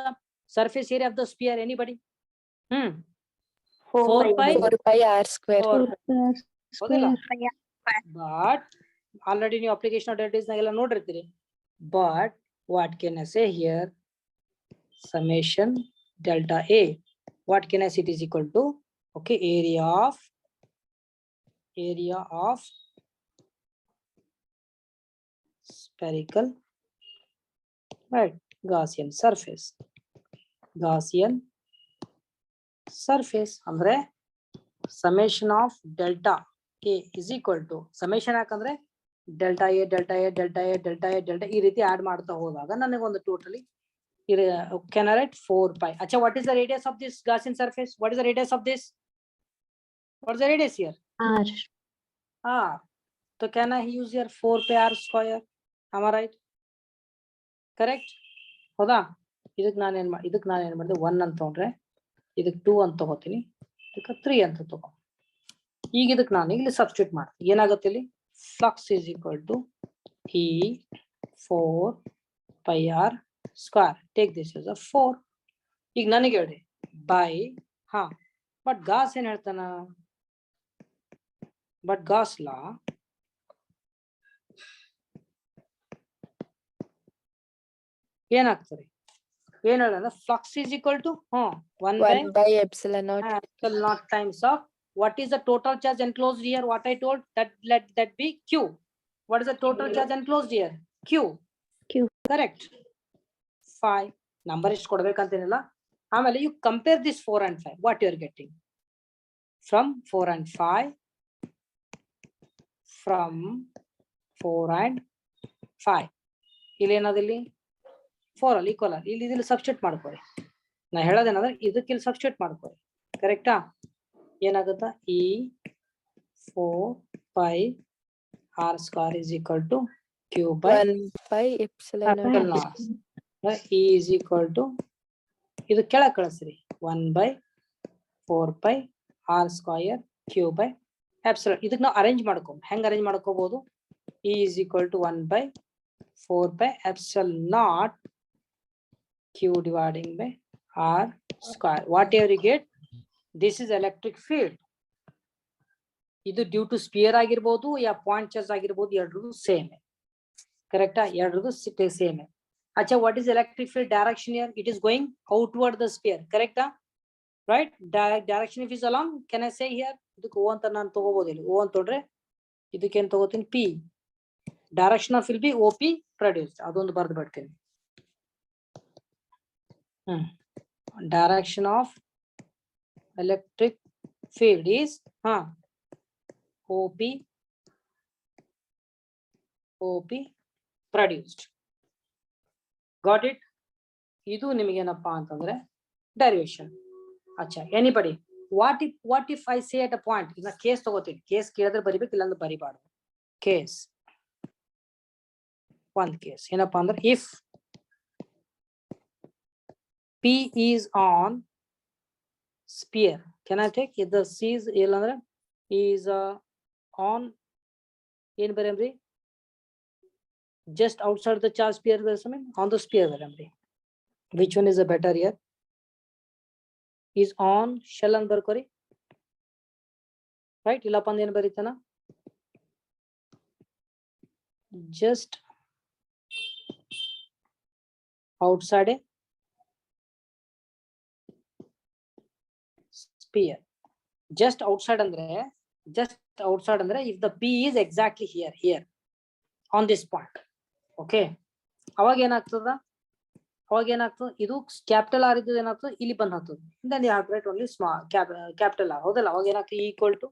surface area of the sphere? Anybody? 4 pi r square. But already new application of data is nagella nodirtiri. But what can I say here? Summation delta a. What can I say? It is equal to, okay, area of spherical, right, Gaussian surface ಅಂದ್ರೆ summation of delta a is equal to summation ಯಾಕಂದ್ರೆ delta a ಈ ರೀತಿ add ಮಾಡ್ತಾ ಹೋದಾಗ ನನಗೆ ಒಂದು totally can I write 4 pi. Acha, what is the radius of this Gaussian surface? What is the radius of this? What is the radius here? R. So can I use here 4 pi r square? Am I right? Correct? ಹೌದಾ? ಇದಕ್ಕೆ ನಾನು ಏನ್ ಮಾಡಿದೆ 1 ಅಂತ ತಗೊಂಡ್ರೆ ಇದಕ್ಕೆ 2 ಅಂತ ತಗೋತೀನಿ, ಇದಕ್ಕೆ 3 ಅಂತ ತಗೋ. ಈಗ ಇದಕ್ಕೆ ನಾನು ಇಲ್ಲಿ ಸಬ್ಸ್ಟಿಟ್ಯೂಟ್ ಮಾಡ್ತೀನಿ. ಏನಾಗುತ್ತೆ ಇಲ್ಲಿ flux is equal to E 4 pi r square. Take this as a 4. ಈಗ ನನಗೆ ಹೇಳಿ ಬೈ ಬಟ್ ಗಾಸ್ ಏನ್ ಹೇಳ್ತಾನ, ಬಟ್ ಗಾಸ್ ಲಾ ಏನಾಗ್ತದೆ, ಏನ್ ಹೇಳ flux is equal to 1 by epsilon naught times of what is the total charge enclosed here? What I told, that let that be Q. What is the total charge enclosed here? Q. Correct. 5 number is ಕೊಡಬೇಕಂತೇನಿಲ್ಲ. ಆಮೇಲೆ you compare this 4 and 5, what you are getting from 4 and 5, from 4 and 5 ಇಲ್ಲಿ ಏನದಿಲ್ಲಿ 4 ಅಲ್ಲಿ equal ಅಲ್ಲಿ ಇಲ್ಲಿ substitute ಮಾಡ್ಕೊಳ್ಳಿ. ನಾ ಹೇಳೋದೇನಂದ್ರೆ ಇದಕ್ಕೆ ಇಲ್ಲಿ substitute ಮಾಡ್ಕೊಳ್ಳಿ. ಕರೆಕ್ಟಾ? ಏನಾಗುತ್ತಾ E 4 pi r square is equal to Q by 1 by epsilon naught. E is equal to ಇದು ಕೆಳಗೆ ಕಳಿಸ್ರಿ 1/4 pi r square q by epsilon. ಇದಕ್ಕೆ ನಾವು ಅರೇಂಜ್ ಮಾಡ್ಕೊ ಹೆಂಗ್ ಅರೇಂಜ್ ಮಾಡ್ಕೋಬಹುದು? E is equal to 1/4 pi epsilon naught q dividing by r square. Whatever you get, this is electric field. ಇದು due to sphere ಆಗಿರ್ಬೋದು ಯಾ ಪಾಯಿಂಟ್ ಚಾರ್ಜ್ ಆಗಿರ್ಬೋದು, ಎರಡರದು ಸೇಮ್. ಕರೆಕ್ಟಾ? ಎರಡರದು ಸೇಮ್. ಅಚ್ಚಾ, what is electric field direction here? It is going outward the sphere. ಕರೆಕ್ಟಾ? Right. Direction if is along, can I say here? ಇದಕ್ಕೆ ಓ ಅಂತ ನಾನು ತಗೋಬೋದಿಲ್ಲ. ಓ ಅಂತ ತೊಡ್ರೆ ಇದಕ್ಕೆ ಏನ್ ತಗೋತೀನಿ? P. Direction of will be O P produced. ಅದೊಂದು ಬರ್ದು ಬಿಡ್ತೀನಿ. Direction of electric field is OP produced. Got it? ಇದು ನಿಮಗೇನಪ್ಪಾ ಅಂತಂದ್ರೆ derivation. ಅಚ್ಚಾ, anybody what if I say at a point, ಈಗ ಕೇಸ್ ತಗೋತೀನಿ. ಕೇಸ್ ಕೇಳಿದ್ರೆ ಬರಿಬೇಕು, ಇಲ್ಲಾಂದ್ರೆ ಬರಿಬಾರ್ದು. ಕೇಸ್ ಒಂದ್ ಕೇಸ್ ಏನಪ್ಪಾ ಅಂದ್ರೆ, if P is on sphere, can I take if the C is ಇಲ್ಲಾಂದ್ರೆ is on ಏನ್ ಬರೆಯಮ್ರಿ? just outside the charge sphere on the sphere ಬರೆಯಮ್ರಿ. which one is the better here? is on shell ಅಂತ ಬರ್ಕೋರಿ. Right. ಇಲ್ಲಪ್ಪ ಅಂದ್ರೆ ಏನ್ ಬರೀತಾನ? just outside a sphere. just outside ಅಂದ್ರೆ if the P is exactly here on this point. okay, ಅವಾಗ ಏನಾಗ್ತದ? ಇದು capital R ಇದ್ದು ಏನಾಗ್ತದೆ? ಇಲ್ಲಿ ಬಂದ್ ಹಾಕ್ತದೆ. then you have to write only small capital R. ಹೌದಲ್ಲ? ಅವಾಗ ಏನಾಗ್ತದೆ? equal to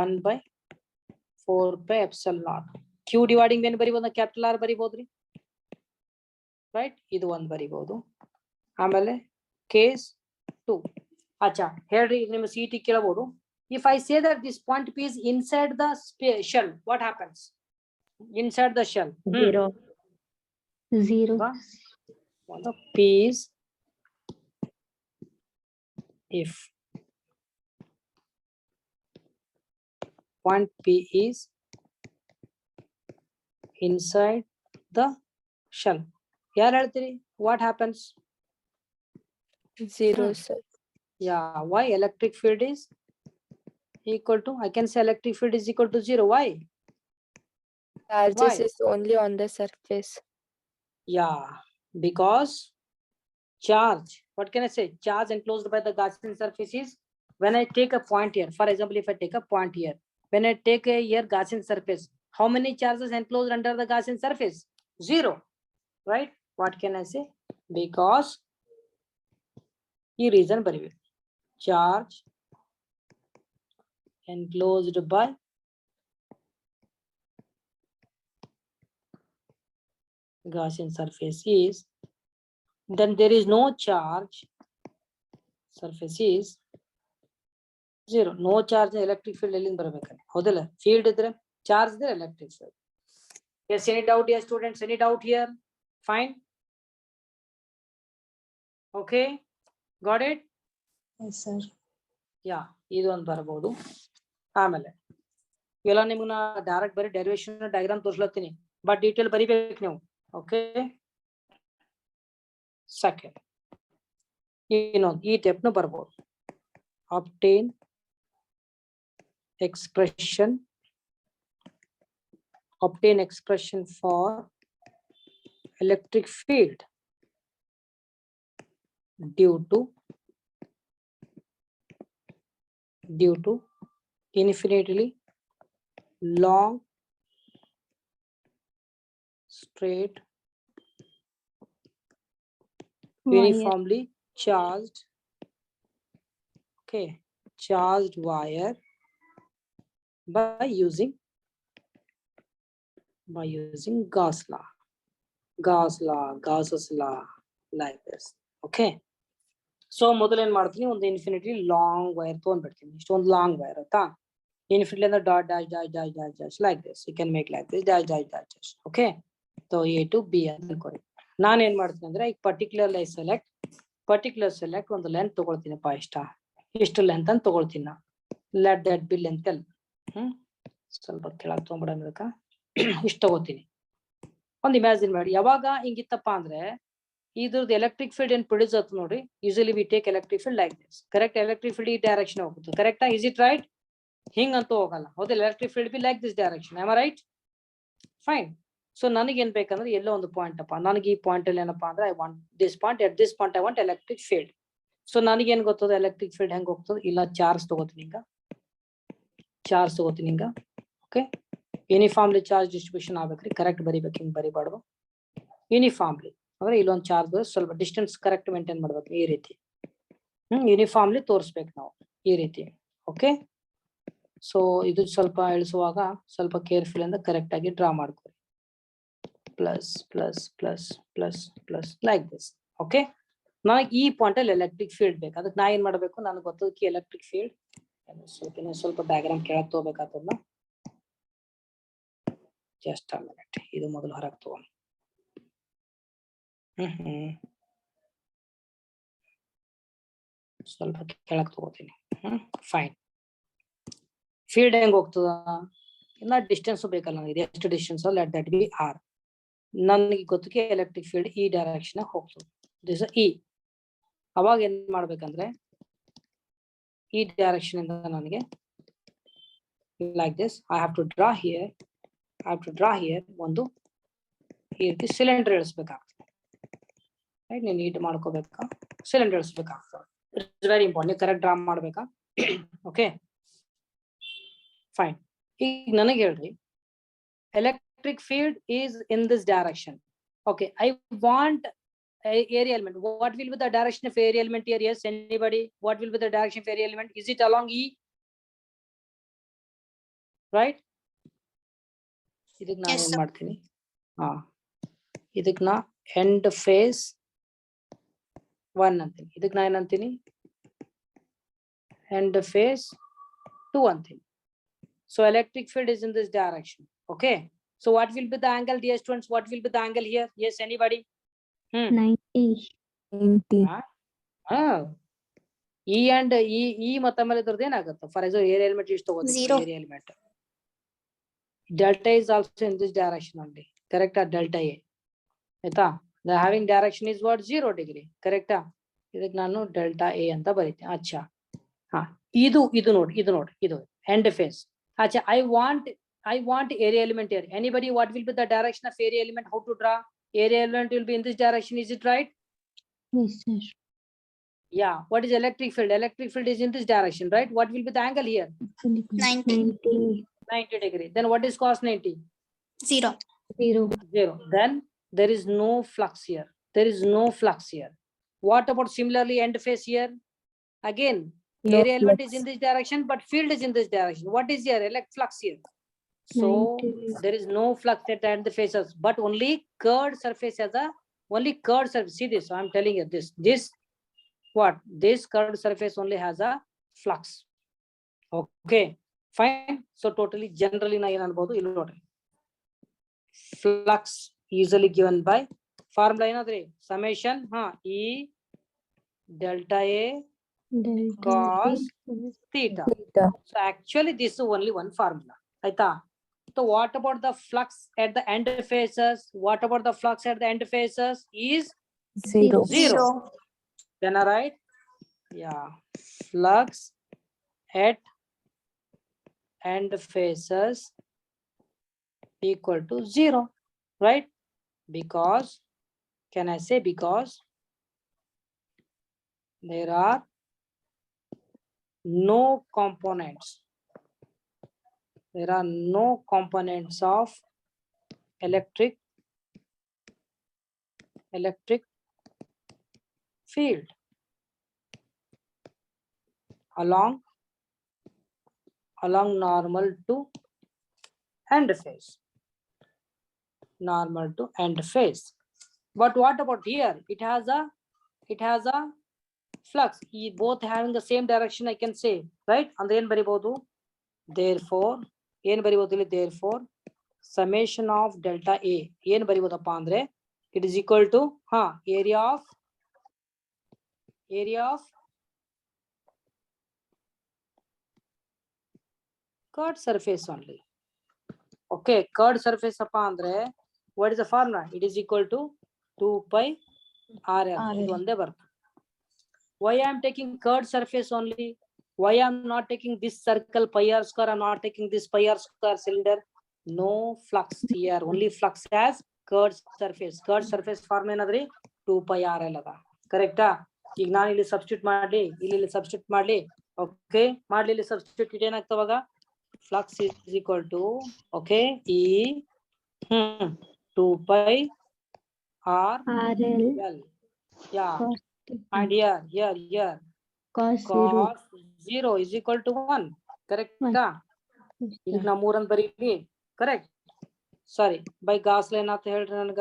1/4 pi epsilon naught. q dividing ಏನ್ ಬರಿಬೋದು? ಕ್ಯಾಪಿಟಲ್ ಆರ್ ಬರಿಬೋದ್ರಿ. ರೈಟ್. ಇದು ಒಂದ್ ಬರಿಬಹುದು. ಆಮೇಲೆ ಕೇಸ್ 2. ಅಚ್ಚಾ, ಹೇಳ್ರಿ. ನಿಮ್ಮ CT ಕೇಳಬಹುದು. If I say that this point P is inside the shell, what happens? Inside the shell. 0. 0. The P is, if point P is inside the shell, ಯಾರು ಹೇಳ್ತೀರಿ? What happens? 0, sir. Yeah. Why? Electric field is equal to, I can say electric field is equal to 0. Why? Charges is only on the surface. Yeah, because charge, what can I say? Charge enclosed by the Gaussian surface is, when I take a point here, for example, if I take a point here, when I take a here Gaussian surface, how many charges enclosed under the Gaussian surface? 0. Right? What can I say? Because ಈ reason ಬರಿಬೇಕು. charge enclosed by Gaussian surface is, then there is no charge, surface is 0. no charge, electric field ಎಲ್ಲಿಂದ ಬರಬೇಕಲ್ಲ? ಹೌದಲ್ಲ? field ಇದ್ರೆ charge ಇದ್ರೆ electric field. Yes, any doubt here students? Any doubt here? Fine. Okay, got it? Yes, sir. ಯಾ, ಇದು ಒಂದು ಬರಬಹುದು. ಆಮೇಲೆ ಇವೆಲ್ಲ ನಿಮ್ನ ಡೈರೆಕ್ಟ್ ಬರೀ ಡೆರಿವೇಶನ್ ಡಯಾಗ್ರಾಮ್ ತೋರಿಸ್ಲತ್ತೀನಿ, ಬಟ್ ಡೀಟೇಲ್ ಬರಿಬೇಕು ನೀವು. ಓಕೆ, ಸೆಕೆಂಡ್ ಇನ್ನೊಂದು ಈ ಟೈಪ್ ನು ಬರ್ಬೋದು. obtain expression for electric field due to infinitely long straight uniformly charged wire by using Gauss law, Gauss's law, like this. Okay, so ಮೊದಲು ಏನ್ ಮಾಡ್ತೀನಿ, ಒಂದು ಇನ್ಫಿನಿಟಿ ಲಾಂಗ್ ವೈರ್ ತಗೊಂಡ್ಬಿಡ್ತೀನಿ. ಇಷ್ಟೊಂದು ಲಾಂಗ್ ವೈರ್ ಆಯ್ತಾ? ಇನ್ಫಿನಿಟಿ ಅಂದ್ರೆ dot dash dash dash dash dash like this. You can make like this dash dash dash dash. Okay, so A to B ಅಂತ ಅನ್ಕೊಳ್ಳಿ. ನಾನು ಏನ್ ಮಾಡ್ತೀನಿ ಅಂದ್ರೆ, ಈಗ particularly I select particular select ಒಂದು ಲೆಂತ್ ತಗೊಳ್ತೀನಪ್ಪ ಇಷ್ಟು ಲೆಂತ್ ಅಂತ ತಗೊಳ್ತೀನಿ ನಾ. Let that B length L. ಸ್ವಲ್ಪ ಕೆಳಗೆ ತಗೊಂಡ್ಬಿಡೋದಕ್ಕ ಇಷ್ಟು ತಗೋತೀನಿ. ಒಂದು ಇಮ್ಯಾಜಿನ್ ಮಾಡಿ, ಯಾವಾಗ ಹಿಂಗಿತ್ತಪ್ಪ ಅಂದ್ರೆ ಇದ್ರದ್ದು ಎಲೆಕ್ಟ್ರಿಕ್ ಫೀಲ್ಡ್ ಏನ್ ಪ್ರೊಡ್ಯೂಸ್ ಆಯ್ತು ನೋಡಿ. Usually we take electric field like this. Correct? Electric field ಈ ಡೈರೆಕ್ಷನ್ ಹೋಗುತ್ತೆ. ಕರೆಕ್ಟಾ? Is it right? ಹಿಂಗಂತೂ ಹೋಗಲ್ಲ ಹೌದಿಲ್ಲ. Electric field be like this direction. Am I right? Fine. So ನನಗೆ ಏನ್ ಬೇಕಂದ್ರೆ ಎಲ್ಲೋ ಒಂದು ಪಾಯಿಂಟ್ ಅಪ್ಪ, ನನಗೆ ಈ ಪಾಯಿಂಟ್ ಅಲ್ಲಿ ಏನಪ್ಪಾ ಅಂದ್ರೆ I want this point, at this point I want electric field. So ನನಗೆ ಏನ್ ಗೊತ್ತದ ಎಲೆಕ್ಟ್ರಿಕ್ ಫೀಲ್ಡ್ ಹೆಂಗ್ ಹೋಗ್ತದೆ? ಇಲ್ಲ ಚಾರ್ಜ್ ತಗೋತೀನಿ ಹಿಂಗ, ಚಾರ್ಜ್ ತಗೋತೀನಿ ಹಿಂಗ. ಓಕೆ, ಯೂನಿಫಾರ್ಮ್ಲಿ ಚಾರ್ಜ್ ಡಿಸ್ಟ್ರಿಬ್ಯೂಷನ್ ಆಗ್ಬೇಕ್ರಿ. ಕರೆಕ್ಟ್ ಬರಿಬೇಕು, ಹಿಂಗ್ ಬರಿಬಾರ್ದು. ಯೂನಿಫಾರ್ಮ್ಲಿ ಅಂದ್ರೆ ಇಲ್ಲೊಂದು ಚಾರ್ಜ್ ಸ್ವಲ್ಪ ಡಿಸ್ಟೆನ್ಸ್ ಕರೆಕ್ಟ್ ಮೇಂಟೈನ್ ಮಾಡ್ಬೇಕು ಈ ರೀತಿ. ಯೂನಿಫಾರ್ಮ್ಲಿ ತೋರಿಸ್ಬೇಕು ನಾವು ಈ ರೀತಿ. ಓಕೆ, ಸೊ ಇದು ಸ್ವಲ್ಪ ಇಳಿಸುವಾಗ ಸ್ವಲ್ಪ ಕೇರ್ಫುಲ್ ಇಂದ ಕರೆಕ್ಟ್ ಆಗಿ ಡ್ರಾ ಮಾಡ್ಕೊಳ್ಳಿ. Plus plus plus plus plus like this. Okay, ನನಗೆ ಈ ಪಾಯಿಂಟ್ ಅಲ್ಲಿ ಎಲೆಕ್ಟ್ರಿಕ್ ಫೀಲ್ಡ್ ಬೇಕು. ಅದಕ್ಕೆ ನಾ ಏನ್ ಮಾಡ್ಬೇಕು? ನನಗೆ ಗೊತ್ತದಕ್ಕೆ ಎಲೆಕ್ಟ್ರಿಕ್ ಫೀಲ್ಡ್ ಸ್ವಲ್ಪ ಡಯಾಗ್ರಾಮ್ ಕೆಳಗೆ ತಗೋಬೇಕಾಗ್ತದ. ಜಸ್ಟ್ ಅ ಮಿನಿಟ್, ಇದು ಮೊದಲು ಹೊರಗೆ ತಗೊಂಡು ಸ್ವಲ್ಪ ಕೆಳಗೆ ತಗೋತೀನಿ. ಫೈನ್. ಫೀಲ್ಡ್ ಹೆಂಗ್ ಹೋಗ್ತದ? ಇನ್ನ ಡಿಸ್ಟೆನ್ಸ್ ಬೇಕಲ್ಲ ನನಗೆ, ಎಷ್ಟು distance let that be R. ನನಗೆ ಗೊತ್ತಿಗೆ ಎಲೆಕ್ಟ್ರಿಕ್ ಫೀಲ್ಡ್ ಈ ಡೈರೆಕ್ಷನ್ ಹೋಗ್ತದೆ. This E. ಅವಾಗ ಏನ್ ಮಾಡ್ಬೇಕಂದ್ರೆ ಈ ಡೈರೆಕ್ಷನ್ ಇಂದ ನನಗೆ like this I have to draw here ಒಂದು ಈ ರೀತಿ ಸಿಲಿಂಡರ್ ಇಳಿಸ್ಬೇಕಾಗ್ತದೆ. ರೈಟ್? ನೀವು ನೀಟ್ ಮಾಡ್ಕೋಬೇಕಾ, ಸಿಲಿಂಡರ್ ಇಳಿಸ್ಬೇಕಾಗ್ತದೆ. It's very important. ನೀವು ಕರೆಕ್ಟ್ ಡ್ರಾ ಮಾಡ್ಬೇಕಾ? Okay, fine. ಈಗ ನನಗೆ ಹೇಳ್ರಿ, electric field is in this direction. Okay, I want area element. What will be the direction of area element here? Yes, anybody? What will be the direction of area element? Is it along E? Right? ಇದಕ್ಕೆ ನಾನು ಏನ್ ಮಾಡ್ತೀನಿ? ಇದಕ್ಕೆ ನಾ end face 1 ಅಂತೀನಿ. ಇದಕ್ಕೆ ನಾ ಏನಂತೀನಿ? End face 2 ಅಂತೀನಿ. So electric field is in this direction. Okay, so what will be the angle, dear students? What will be the angle here? Yes, anybody? 90. E and E ಮತ್ತೆ ಆಮೇಲೆ ಇದ್ರದ್ದು ಏನಾಗುತ್ತೆ? For example area element ಇಷ್ಟು ತಗೋತೀವಿ. Area element delta is also in this direction only. Correct? Delta A ಆಯ್ತಾ? The having direction is what? 0 degree. Correct? ಇದಕ್ಕೆ ನಾನು delta A ಅಂತ ಬರೀತೀನಿ. ಅಚ್ಚಾ, ಇದು ನೋಡಿ ಇದು end face. Acha, I want area element here. Anybody? What will be the direction of area element? How to draw? Area element will be in this direction. Is it right? Yes, sir. Yeah. What is electric field? Electric field is in this direction, right? What will be the angle here? 90 degree. Then what is cos 90? 0. Then there is no flux here. What about similarly end face here? Again, No area element flux. is in this direction, but field is in this direction. What is here? Flux here. So 90. there is no flux at the end faces, but only curved surface has a See this. I am telling you this curved surface only has a flux. Okay, fine. So totally generally na ಏನು ಅನ್ಬೋದು ಇಲ್ಲಿ ನೋಡ್ರಿ. Flux usually given by formula ಏನಾದ್ರಿ? summation E delta A cos theta. So actually this is only one formula. Aita. So what about the flux at the end faces? What about the flux at the end faces? Is 0. Can I write? Yeah. Flux at end faces equal to 0. Right? Because, can I say because there are no components. There are no components of electric field along normal to end face. But what about here? It has a flux. Both having the same direction, I can say, right? And then therefore summation of delta A ಏನು ಬರಿಬೋದಪ್ಪ ಅಂದ್ರೆ it is equal to area of area of curved surface only. Okay, curved surface appa andre what is the formula? It is equal to 2 pi RL. Idu onde bartade. Why I am taking curved surface only? Why I am not taking this circle pi r square? I am not taking this pi r square cylinder. No flux here. Only flux has curved surface. Curved surface form enadri 2 pi RL ada. Correcta? ಈಗ ನಾನು ಇಲ್ಲಿ substitute ಮಾಡಿ ಇಲ್ಲಿ substitute ಮಾಡ್ಲಿ. Okay, ಮಾಡ್ಲಿ ಇಲ್ಲಿ substitute ಏನಾಗ್ತವಾಗ flux is equal to okay E 2 pi R RL L. Yeah, cos and here cos cos 0 is equal to 1. Correct? ಈಗ ನಾ 3 ಅಂತ ಬರೀಲಿ. Correct? Sorry, by Gauss law ಏನಂತ ಹೇಳ್ರಿ ನನಗ.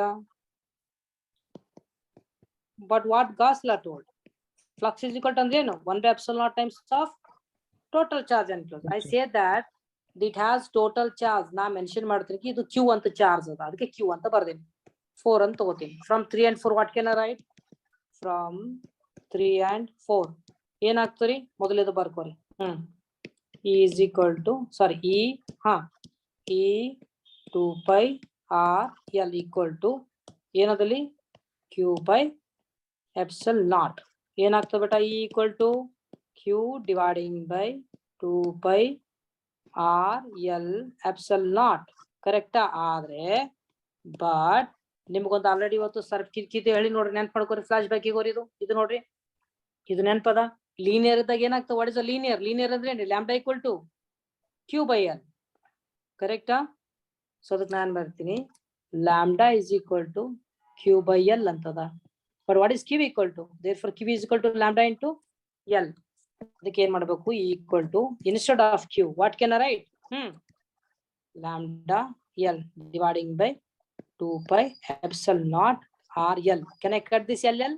But what Gauss law told? Flux is equal to ಏನು 1 by epsilon naught times of total charge enclosed. I say that it has total charge. ನಾ mention ಮಾಡ್ತೀನಿ ಇದು Q ಅಂತ charge ಅದ, ಅದಕ್ಕೆ Q ಅಂತ ಬರ್ದೇನಿ. 4 ಅಂತ ತಗೋತೀನಿ. From 3 and 4 what can I write? From 3 and 4 ಏನಾಗ್ತರಿ ಮೊದಲೇದು ಬರ್ಕೋರಿ. E is equal to sorry E 2 pi R L equal to ಏನದಲ್ಲಿ Q by epsilon naught. ಏನಾಗ್ತದೆ ಬೇಟ E equal to Q dividing by 2 pi R L epsilon naught. ಕರೆಕ್ಟಾ? ಆದ್ರೆ but ನಿಮ್ಗೊಂದು already ಇವತ್ತು sir ಕಿರ್ಕಿತಿ ಹೇಳಿ ನೋಡ್ರಿ, ನೆನ್ಪು ಮಾಡ್ಕೋರಿ, flash back ಇಗೋರಿ. ಇದು ನೋಡ್ರಿ, ಇದು ನೆನ್ಪದ. ಲೀನಿಯರ್ ಇದ್ದಾಗ ಏನಾಗ್ತದೆ? What is a linear? Linear ಅಂದ್ರೆ ಏನ್ರಿ? Lambda equal to Q by L. ಕರೆಕ್ಟಾ? ಸೊ ಅದಕ್ಕೆ ನಾನು ಬರ್ತೀನಿ lambda is equal to Q by L ಅಂತದ. But what is Q equal to? Therefore Q is equal to lambda into L. ಅದಕ್ಕೆ ಏನ್ ಮಾಡ್ಬೇಕು? Equal to instead of Q what can I write? lambda L dividing by 2 pi epsilon naught R L. Can I cut this LL?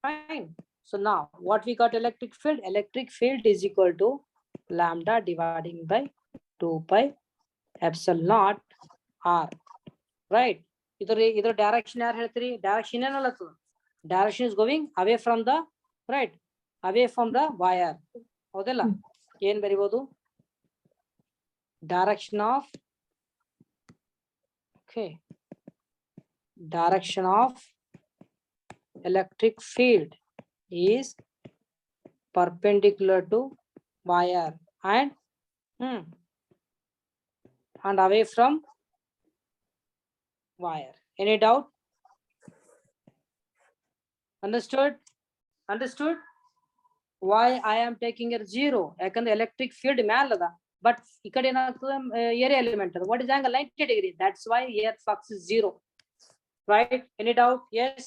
Fine. So now what we got? Electric field. Electric field is equal to lambda dividing by 2 pi epsilon naught R. Right? Either direction yaar ಹೇಳ್ತೀರಿ? Direction ಏನಲ್ಲತ್ತದ? Direction is going away from the right, away from the wire. ಹೌದಲ್ಲ? ಏನ್ ಬರಿಬಹುದು? Direction of direction of electric field is perpendicular to wire and away from wire. Any doubt? Understood? Why I am taking a 0? ಯಾಕಂದ್ರೆ electric field ಮ್ಯಾಲ ಅದ, but ಈ ಕಡೆ ಏನಾಗ್ತದೆ? Area element ಅದ. What is angle? 90 degree. That's why here flux is 0. Right? Any doubt? Yes.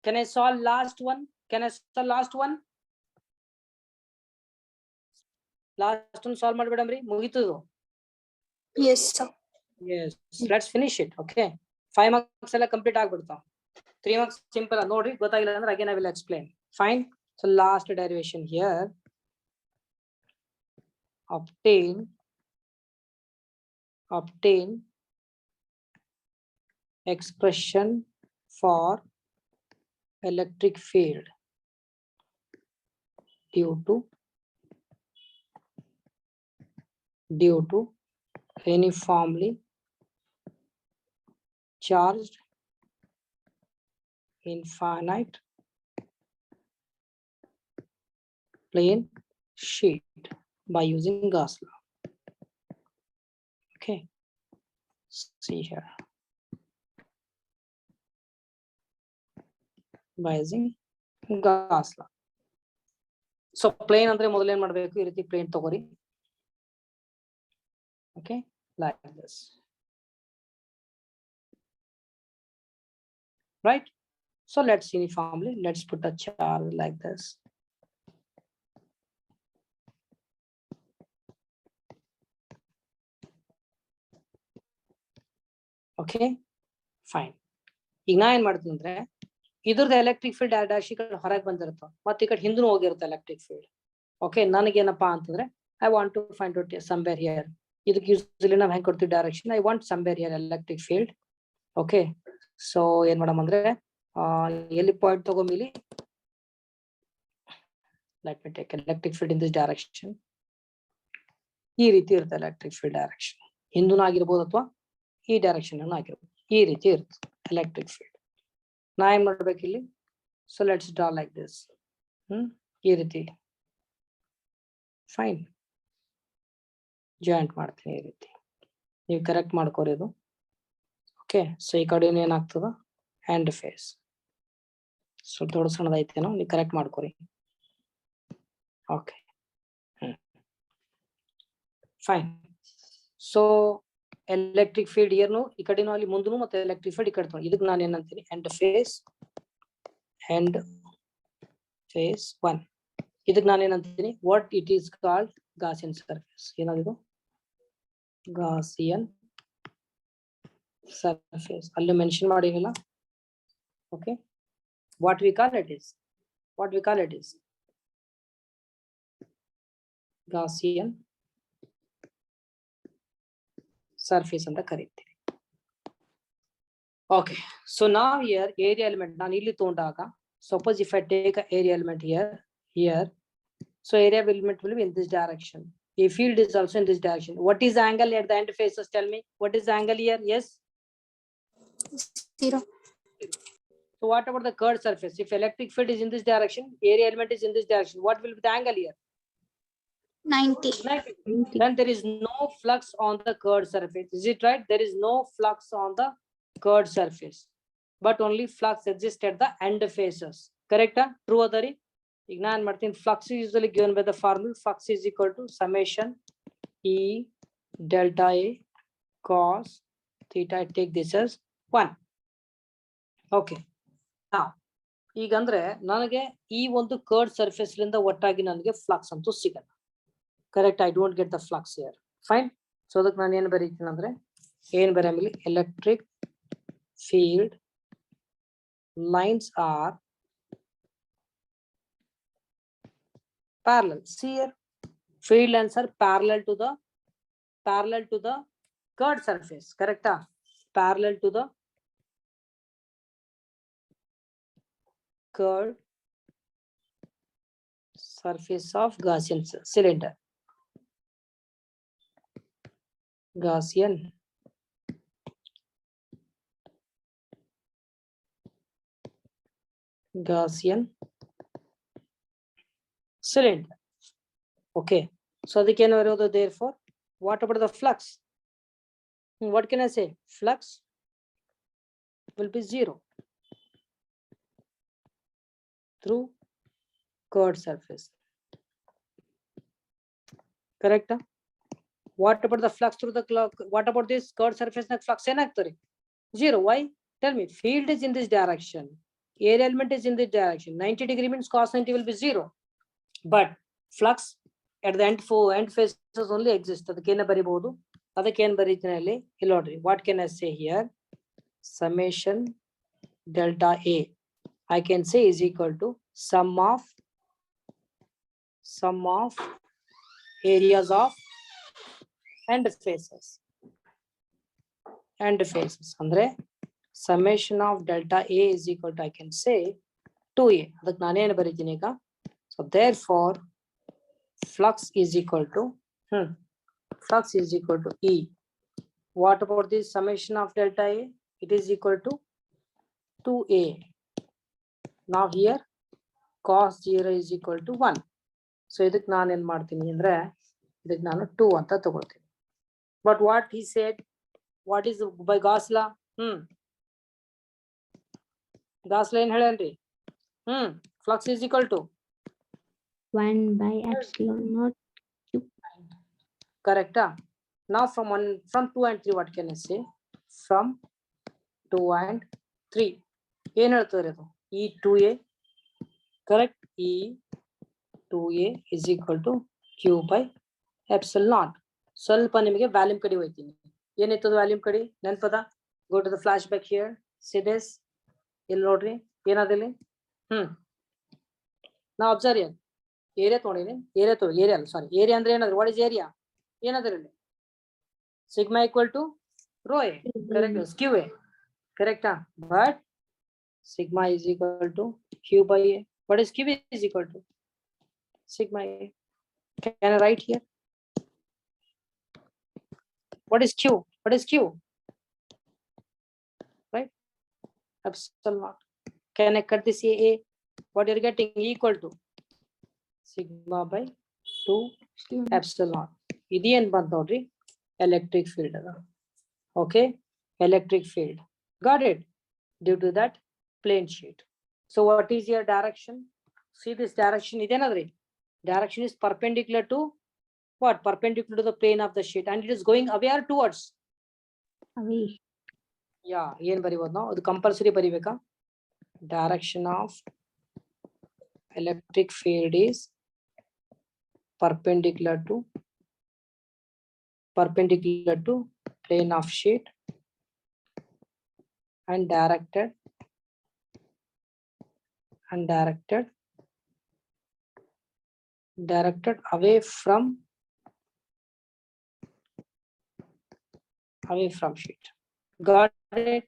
Can I solve last one? Last one solve ಮಾಡ್ಬಿಡಮ್ರಿ, ಮುಗಿತದು. Yes, sir. Yes, let's finish it. Okay, 5 marks ಎಲ್ಲ complete ಆಗ್ಬಿಡ್ತಾವ. 3 marks simple ನೋಡ್ರಿ, ಗೊತ್ತಾಗಿಲ್ಲ ಅಂದ್ರೆ again I will explain. Fine. So last derivation here. Obtain expression for electric field due to uniformly charged infinite plane sheet by using Gauss law. Okay, see here, by using Gauss law. So plane ಅಂದ್ರೆ ಮೊದಲು ಏನು ಮಾಡಬೇಕು? ಈ ರೀತಿ plane ತಗೋರಿ. Okay, like this. Right? So let's uniformly, let's put a charge like this. Okay, fine. ಈಗ ನಾ ಏನ್ ಮಾಡ್ತೀನಿ ಅಂದ್ರೆ ಇದ್ರದ್ದು ಎಲೆಕ್ಟ್ರಿಕ್ ಫೀಲ್ಡ್ ಡ್ಯಾಶ್ ಈ ಕಡೆ ಹೊರಗೆ ಬಂದಿರುತ್ತ, ಮತ್ತೆ ಈ ಕಡೆ ಹಿಂದೂ ಹೋಗಿರುತ್ತೆ ಎಲೆಕ್ಟ್ರಿಕ್ ಫೀಲ್ಡ್. ಓಕೆ, ನನಗೇನಪ್ಪಾ ಅಂತಂದ್ರೆ I want to find out somewhere here. ಇದಕ್ಕೆ ಯೂಶಲಿ ನಾವು ಹೆಂಗ್ ಕೊಡ್ತೀವಿ direction? I want somewhere here electric field. Okay, so ಏನ್ ಮಾಡಮ್ ಅಂದ್ರೆ ಎಲ್ಲಿ ಪಾಯಿಂಟ್ ತಗೊಂಬಿಲಿ. Let me take electric field in this direction. ಈ ರೀತಿ ಇರುತ್ತೆ electric field direction. ಹಿಂದೂ ಆಗಿರ್ಬೋದು ಅಥವಾ ಈ ಡೈರೆಕ್ಷನ್ ಅನ್ನು ಆಗಿರ್ಬೋದು. ಈ ರೀತಿ ಇರುತ್ತೆ electric field. ನಾ ಏನ್ ಮಾಡ್ಬೇಕು ಇಲ್ಲಿ? So let's draw like this. ಈ ರೀತಿ ಫೈನ್ ಜಾಯಿಂಟ್ ಮಾಡ್ತೀನಿ ಈ ರೀತಿ. ನೀವು ಕರೆಕ್ಟ್ ಮಾಡ್ಕೋರಿ ಇದು. ಓಕೆ, ಸೊ ಈ ಕಡೆ ಏನಾಗ್ತದ ಹ್ಯಾಂಡ್ ಫೇಸ್. ಸೊ ದೊಡ್ಡ ಸಣ್ಣದೈತೇನೋ, ನೀವು ಕರೆಕ್ಟ್ ಮಾಡ್ಕೋರಿ. Okay, fine. So electric field ಇಯರ್ನು ಈ ಕಡೆನೂ ಅಲ್ಲಿ ಮುಂದೂ ಮತ್ತೆ ಎಲೆಕ್ಟ್ರಿಕ್ ಫೀಲ್ಡ್ ಈ ಕಡೆ. ಇದಕ್ಕೆ ನಾನು ಏನಂತೀನಿ ಎಂಡ್ ಫೇಸ್ 1. ಇದಕ್ಕೆ ನಾನು ಏನಂತೀನಿ what it is called Gaussian surface. ಏನಾದ್ರು ಗಾಸಿಯನ್ ಸರ್ಫೇಸ್ ಅಲ್ಲಿ ಮೆನ್ಷನ್ ಮಾಡಿರಲಿಲ್ಲ. ಓಕೆ, what we call it is Gaussian surface ಅಂತ ಕರೀತೀವಿ. ಓಕೆ, ಸೊ ನಾವು ಹಿಯರ್ ಏರಿಯಾ ಎಲಿಮೆಂಟ್ ನಾನು ಇಲ್ಲಿ ತಗೊಂಡಾಗ, suppose if I take an area element here, so area element will be in this direction. A field is also in this direction. What is the angle at the end faces? Tell me, what is the angle here? Yes, 0. So what about the curved surface? If electric field is in this direction, area element is in this direction, what will be the angle here? 90. 90. Then there is no flux on the curved surface. Is it right? There is no flux on the curved surface, but only flux exists at the end faces. Correct? True or the? Ignan Martin, flux is usually given by the formula. Flux is equal to summation E delta A cos theta. I take this as 1. Okay. Now, ಈಗಂದ್ರೆ ನನಗೆ ಈ ಒಂದು curved surface ಲಿಂದ ಒಟ್ಟಾಗಿ ನನಗೆ flux ಅಂತೂ ಸಿಗಲ್ಲ. Correct? I don't get the flux here. Fine. So ಅದಕ್ಕೆ ನಾನು ಏನು ಬರೀತೀನಿ ಅಂದ್ರೆ ಏನ್ ಬರೆಯಲಿ, electric field lines are parallel. See here, field lines are parallel to the curved surface. Correct? Parallel to the curved surface of Gaussian cylinder. Gaussian cylinder. Okay, so the can over therefore what about the flux? What can I say? Flux will be 0 through curved surface. Correct? What about the flux through the what about this curved surface? Flux enagtare 0. Why? Tell me. Field is in this direction, area element is in this direction. 90 degree means cos 90 will be 0, but flux at the end faces only exists. ಅದಕ್ಕೆ ಏನು ಬರಿಬಹುದು? ಅದಕ್ಕೆ ಏನು ಬರೀತೀನಿ ಅಲ್ಲಿ ಇಲ್ಲಿ ನೋಡ್ರಿ. What can I say here? Summation delta A I can say is equal to sum of areas of end faces. ಅಂದ್ರೆ summation of delta A is equal to I can say 2A. ಅದಕ್ಕೆ ನಾನು ಏನು ಬರೀತೀನಿ ಈಗ? So therefore flux is equal to E. What about this summation of delta A? It is equal to 2A. Now here cos 0 is equal to 1. So ಇದಕ್ಕೆ ನಾನು ಏನು ಮಾಡ್ತೀನಿ ಅಂದ್ರೆ ಇದಕ್ಕೆ ನಾನು 2 ಅಂತ ತಗೊಳ್ತೀನಿ. But what he said, what is by Gauss law? Gauss law ಏನು ಹೇಳೇನ್ರಿ? Flux is equal to 1 by epsilon naught. Correct? Now from 2 and 3 what can I say? From 2 and 3 ಏನು ಹೇಳ್ತಾರೆ ಅದು? E2A. Correct? E2A is equal to Q by epsilon naught. ಸ್ವಲ್ಪ ನಿಮಗೆ volume ಕಡೆ ಹೋಗ್ತೀನಿ. ಏನಿತ್ತು volume ಕಡೆ ನೆನಪದ? Go to the flashback here. See this? ಇಲ್ಲಿ ನೋಡ್ರಿ ಏನಾದಲ್ಲಿ ನಾವು ಅಬ್ಸರ್ವ್ ಏರಿಯಾ ತಗೊಂಡಿನಿ. ಏರಿಯಾ ಅಲ್ಲ, ಸಾರಿ, ಏರಿಯಾ ಅಂದ್ರೆ ಏನಾದ್ರು ವಾಟ್ ಇಸ್ ಏರಿಯಾ? ಏನಾದ್ರಲ್ಲಿ sigma equal to rho A. Correct? Q A. ಕರೆಕ್ಟಾ? But Sigma is equal to Q by A. What is Q is equal to? Sigma A. Can I write here? What is Q? What is Q? Right? Epsilon naught. Can I cut this A? What you're getting equal to? Sigma by 2 epsilon naught. Idi en bant nodri electric field ada. Okay, electric field. Got it? Due to that plane sheet. So what is your direction? See this direction idenadri. Direction is perpendicular to what? Perpendicular to the plane of the sheet, and it is going away or towards? Away. Yeah, ಏನು ಬರಿಬೋದು ನಾವು? ಅದು compulsory ಬರಿಬೇಕಾ? Direction of electric field is perpendicular to plane of sheet and directed away from sheet. Got it?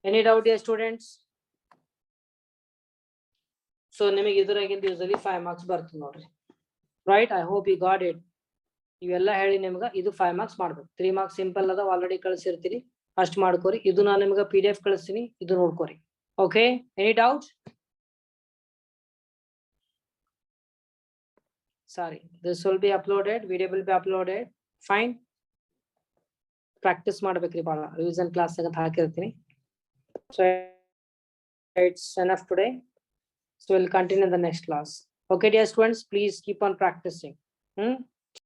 Any doubt, dear students? So ನಿಮಗೆ ಇದರಾಗಿಂದ usually 5 marks ಬರ್ತದೆ ನೋಡ್ರಿ. Right? I hope you got it. ಇವೆಲ್ಲ ಹೇಳಿ ನಿಮ್ಗೆ ಇದು 5 marks ಮಾಡ್ಬೇಕು. 3 marks simple ಅದ, already ಕಳಿಸಿರ್ತೀರಿ, ಅಷ್ಟು ಮಾಡ್ಕೋರಿ. ಇದು ನಾನು ನಿಮ್ಗೆ PDF ಕಳಿಸ್ತೀನಿ, ಇದು ನೋಡ್ಕೋರಿ. Okay? Any doubt? Sorry, this will be uploaded, video will be uploaded. Fine. Practice ಮಾಡ್ಬೇಕ್ರಿ ಭಾಳ, ರಿವಿಷನ್ ಕ್ಲಾಸ್ ಅಂತ ಹಾಕಿರ್ತೀನಿ. So it's enough today. So we'll continue in the next class. Okay, dear students, please keep on practicing.